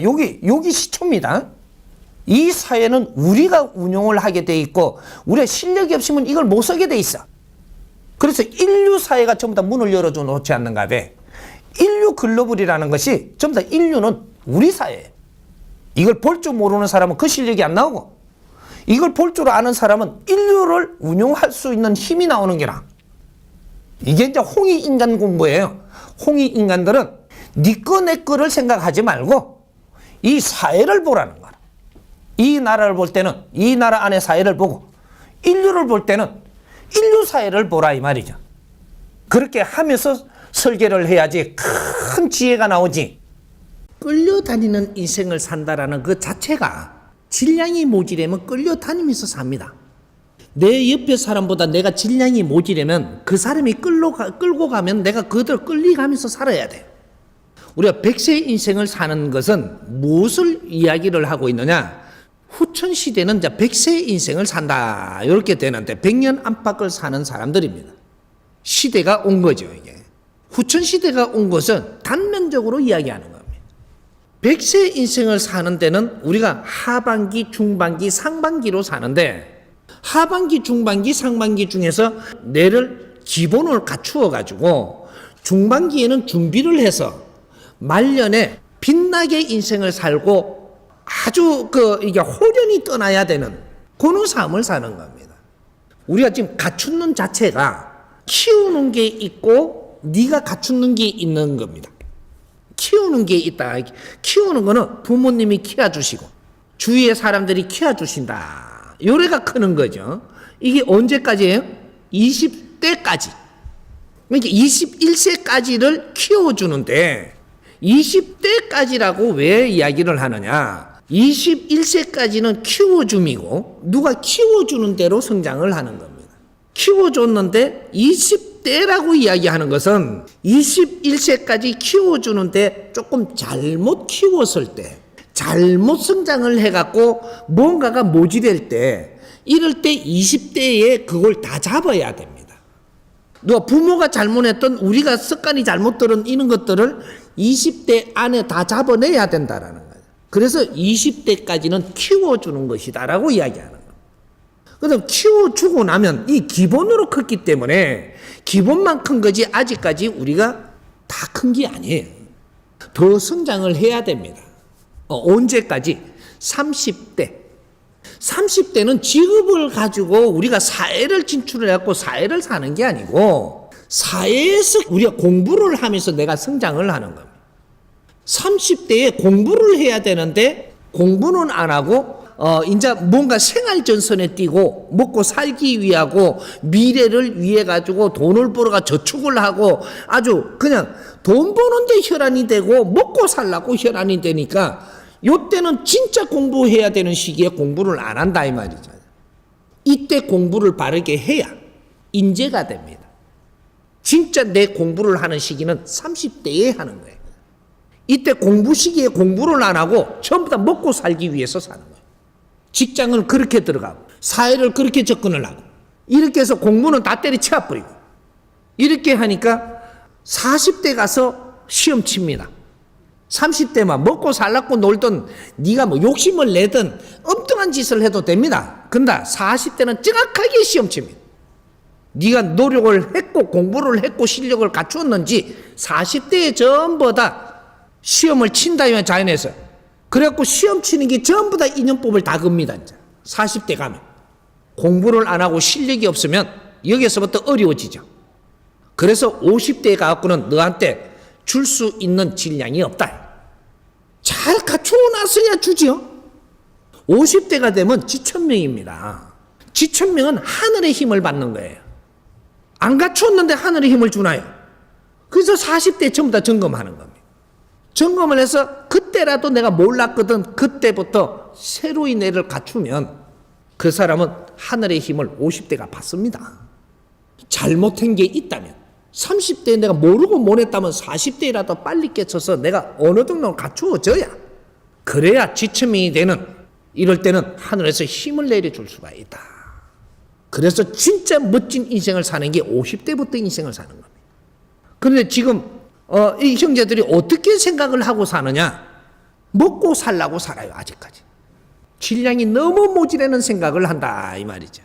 S1: 여기 시초입니다. 이 사회는 우리가 운용을 하게 돼 있고 우리의 실력이 없으면 이걸 못 쓰게 돼 있어. 그래서 인류 사회가 전부 다 문을 열어줘 놓지 않는가 봐. 인류 글로벌이라는 것이 전부 다 인류는 우리 사회예요. 이걸 볼 줄 모르는 사람은 그 실력이 안 나오고 이걸 볼 줄 아는 사람은 인류를 운용할 수 있는 힘이 나오는 게라. 이게 이제 홍익인간 공부예요. 홍익인간들은 네 거 내 거를 생각하지 말고 이 사회를 보라는 거야. 이 나라를 볼 때는 이 나라 안의 사회를 보고 인류를 볼 때는 인류 사회를 보라 이 말이죠. 그렇게 하면서 설계를 해야지 큰 지혜가 나오지. 끌려다니는 인생을 산다라는 그 자체가 질량이 모자라면 끌려다니면서 삽니다. 내 옆에 사람보다 내가 질량이 모자라면 그 사람이 끌고 가면 내가 그대로 끌려가면서 살아야 돼. 우리가 100세 인생을 사는 것은 무엇을 이야기를 하고 있느냐? 후천시대는 이제 100세 인생을 산다. 이렇게 되는데 100년 안팎을 사는 사람들입니다. 시대가 온 거죠, 이게. 후천시대가 온 것은 단면적으로 이야기하는 겁니다. 100세 인생을 사는 데는 우리가 하반기, 중반기, 상반기로 사는데 하반기, 중반기, 상반기 중에서 뇌를 기본을 갖추어 가지고 중반기에는 준비를 해서 말년에 빛나게 인생을 살고 아주 이게 호련히 떠나야 되는 그런 삶을 사는 겁니다. 우리가 지금 갖추는 자체가 키우는 게 있고 네가 갖추는 게 있는 겁니다. 키우는 게 있다. 키우는 거는 부모님이 키워주시고 주위의 사람들이 키워주신다. 요래가 크는 거죠. 이게 언제까지예요? 20대까지. 그러니까 21세까지를 키워주는데 20대까지라고 왜 이야기를 하느냐? 21세까지는 키워줌이고 누가 키워주는 대로 성장을 하는 겁니다. 키워줬는데 20대라고 이야기하는 것은 21세까지 키워주는데 조금 잘못 키웠을 때 잘못 성장을 해갖고 뭔가가 모질할 때 이럴 때 20대에 그걸 다 잡아야 됩니다. 누가 부모가 잘못했던 우리가 습관이 잘못 들은 이런 것들을 20대 안에 다 잡아내야 된다라는 거예요. 그래서 20대까지는 키워주는 것이다라고 이야기하는 거예요. 그래서 키워주고 나면 이 기본으로 컸기 때문에 기본만 큰 거지 아직까지 우리가 다 큰 게 아니에요. 더 성장을 해야 됩니다. 언제까지? 30대. 30대는 직업을 가지고 우리가 사회를 진출을 해갖고 사회를 사는 게 아니고 사회에서 우리가 공부를 하면서 내가 성장을 하는 겁니다. 30대에 공부를 해야 되는데 공부는 안 하고 이제 뭔가 생활전선에 뛰고 먹고 살기 위하고 미래를 위해 가지고 돈을 벌어가 저축을 하고 아주 그냥 돈 버는데 혈안이 되고 먹고 살라고 혈안이 되니까 요때는 진짜 공부해야 되는 시기에 공부를 안 한다 이 말이죠. 이때 공부를 바르게 해야 인재가 됩니다. 진짜 내 공부를 하는 시기는 30대에 하는 거예요. 이때 공부 시기에 공부를 안 하고 전부 다 먹고 살기 위해서 사는 거예요. 직장을 그렇게 들어가고 사회를 그렇게 접근을 하고 이렇게 해서 공부는 다 때려치워버리고 이렇게 하니까 40대 가서 시험 칩니다. 30대만 먹고 살라고 놀던 네가 뭐 욕심을 내든 엉뚱한 짓을 해도 됩니다. 근데 40대는 정확하게 시험 칩니다. 네가 노력을 했고 공부를 했고 실력을 갖추었는지 40대에 전부 다 시험을 친다면 자연에서 그래갖고 시험 치는 게 전부 다 인연법을 다 겁니다. 이제 40대 가면. 공부를 안 하고 실력이 없으면 여기서부터 어려워지죠. 그래서 50대에 가갖고는 너한테 줄 수 있는 질량이 없다. 잘 갖춰놨어야 주죠. 50대가 되면 지천명입니다. 지천명은 하늘의 힘을 받는 거예요. 안 갖췄는데 하늘의 힘을 주나요? 그래서 40대 전부 다 점검하는 겁니다. 점검을 해서 그때라도 내가 몰랐거든. 그때부터 새로이 내를 갖추면 그 사람은 하늘의 힘을 50대가 받습니다. 잘못한 게 있다면 30대에 내가 모르고 못했다면 40대라도 빨리 깨쳐서 내가 어느 정도 갖추어져야 그래야 지천명이 되는 이럴 때는 하늘에서 힘을 내려줄 수가 있다. 그래서 진짜 멋진 인생을 사는 게 50대부터 인생을 사는 겁니다. 그런데 지금 이 형제들이 어떻게 생각을 하고 사느냐? 먹고 살라고 살아요. 아직까지. 질량이 너무 모자라는 생각을 한다 이 말이죠.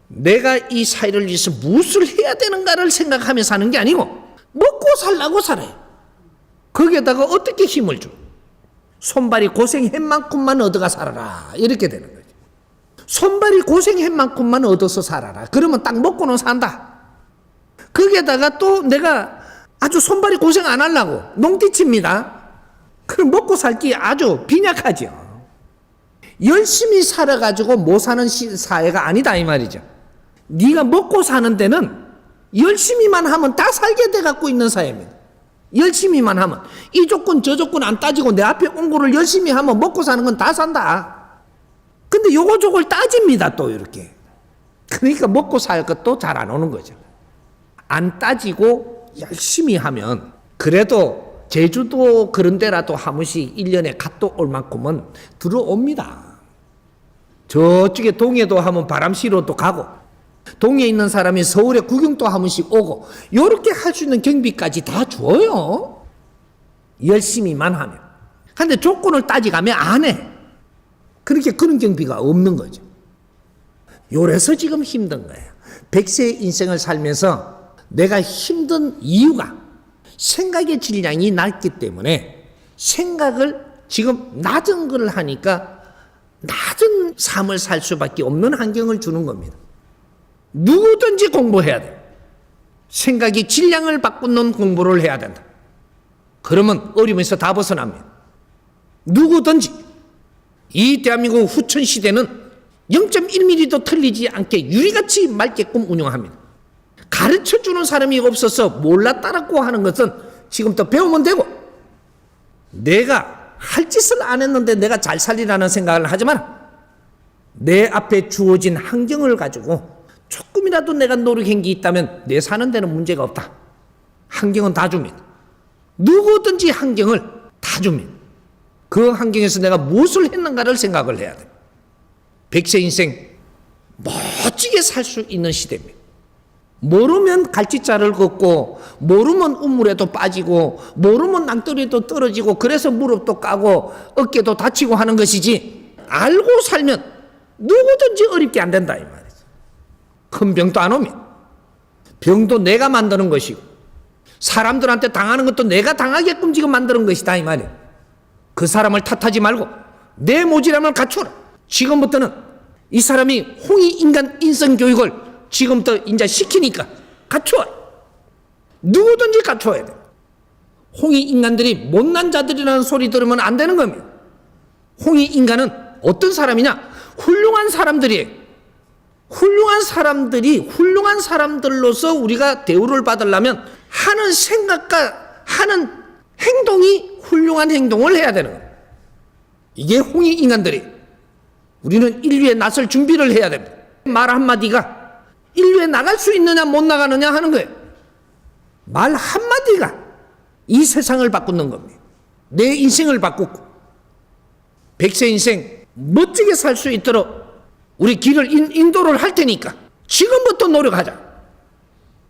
S1: 내가 이 사회를 위해서 무엇을 해야 되는가를 생각하며 사는 게 아니고 먹고 살라고 살아요. 거기에다가 어떻게 힘을 줘? 손발이 고생한 만큼만 얻어가 살아라 이렇게 되는 거죠. 손발이 고생한 만큼만 얻어서 살아라. 그러면 딱 먹고는 산다. 거기에다가 또 내가 아주 손발이 고생 안 하려고 농띠칩니다. 그럼 먹고 살기 아주 빈약하죠. 열심히 살아가지고 못 사는 사회가 아니다 이 말이죠. 네가 먹고 사는 데는 열심히만 하면 다 살게 돼 갖고 있는 사회입니다. 열심히만 하면 이 조건 저 조건 안 따지고 내 앞에 온 거를 열심히 하면 먹고 사는 건 다 산다. 근데 요거 저걸 따집니다 또 이렇게. 그러니까 먹고 살 것도 잘 안 오는 거죠. 안 따지고 열심히 하면 그래도 제주도 그런 데라도 한 번씩 1년에 갔다 올 만큼은 들어옵니다. 저쪽에 동해도 하면 바람 쐬러 또 가고 동해에 있는 사람이 서울에 구경도 한 번씩 오고 이렇게 할 수 있는 경비까지 다 줘요. 열심히만 하면. 근데 조건을 따지가면 안 해. 그렇게 그런 경비가 없는 거죠. 요래서 지금 힘든 거예요. 100세의 인생을 살면서 내가 힘든 이유가 생각의 질량이 낮기 때문에 생각을 지금 낮은 걸 하니까 낮은 삶을 살 수밖에 없는 환경을 주는 겁니다. 누구든지 공부해야 돼. 생각이 질량을 바꾸는 공부를 해야 된다. 그러면 어려움에서 다 벗어납니다. 누구든지 이 대한민국 후천 시대는 0.1mm도 틀리지 않게 유리같이 맑게끔 운영합니다. 가르쳐주는 사람이 없어서 몰랐다라고 하는 것은 지금부터 배우면 되고 내가 할 짓을 안 했는데 내가 잘 살리라는 생각을 하지 마라. 내 앞에 주어진 환경을 가지고 조금이라도 내가 노력한 게 있다면 내 사는 데는 문제가 없다. 환경은 다 줍니다. 누구든지 환경을 다 줍니다. 그 환경에서 내가 무엇을 했는가를 생각을 해야 돼. 100세 인생 멋지게 살 수 있는 시대입니다. 모르면 갈치자를 걷고 모르면 우물에도 빠지고 모르면 낭떠러리도 떨어지고 그래서 무릎도 까고 어깨도 다치고 하는 것이지 알고 살면 누구든지 어렵게 안 된다 이 말이죠. 큰 병도 안 오면 병도 내가 만드는 것이고 사람들한테 당하는 것도 내가 당하게끔 지금 만드는 것이다 이 말이에요. 그 사람을 탓하지 말고 내 모질함을 갖추라. 지금부터는 이 사람이 홍익인간 인성교육을 지금부터 이제 시키니까 갖춰. 누구든지 갖춰야 돼. 홍익인간들이 못난 자들이라는 소리 들으면 안 되는 겁니다. 홍익인간은 어떤 사람이냐? 훌륭한 사람들이에요. 훌륭한 사람들로서 우리가 대우를 받으려면 하는 생각과 하는 행동이 훌륭한 행동을 해야 되는 거예요. 이게 홍익인간들이. 우리는 인류에 나설 준비를 해야 됩니다. 말 한마디가 인류에 나갈 수 있느냐 못 나가느냐 하는 거예요. 말 한마디가 이 세상을 바꾸는 겁니다. 내 인생을 바꾸고 100세 인생 멋지게 살 수 있도록 우리 길을 인도를 할 테니까 지금부터 노력하자.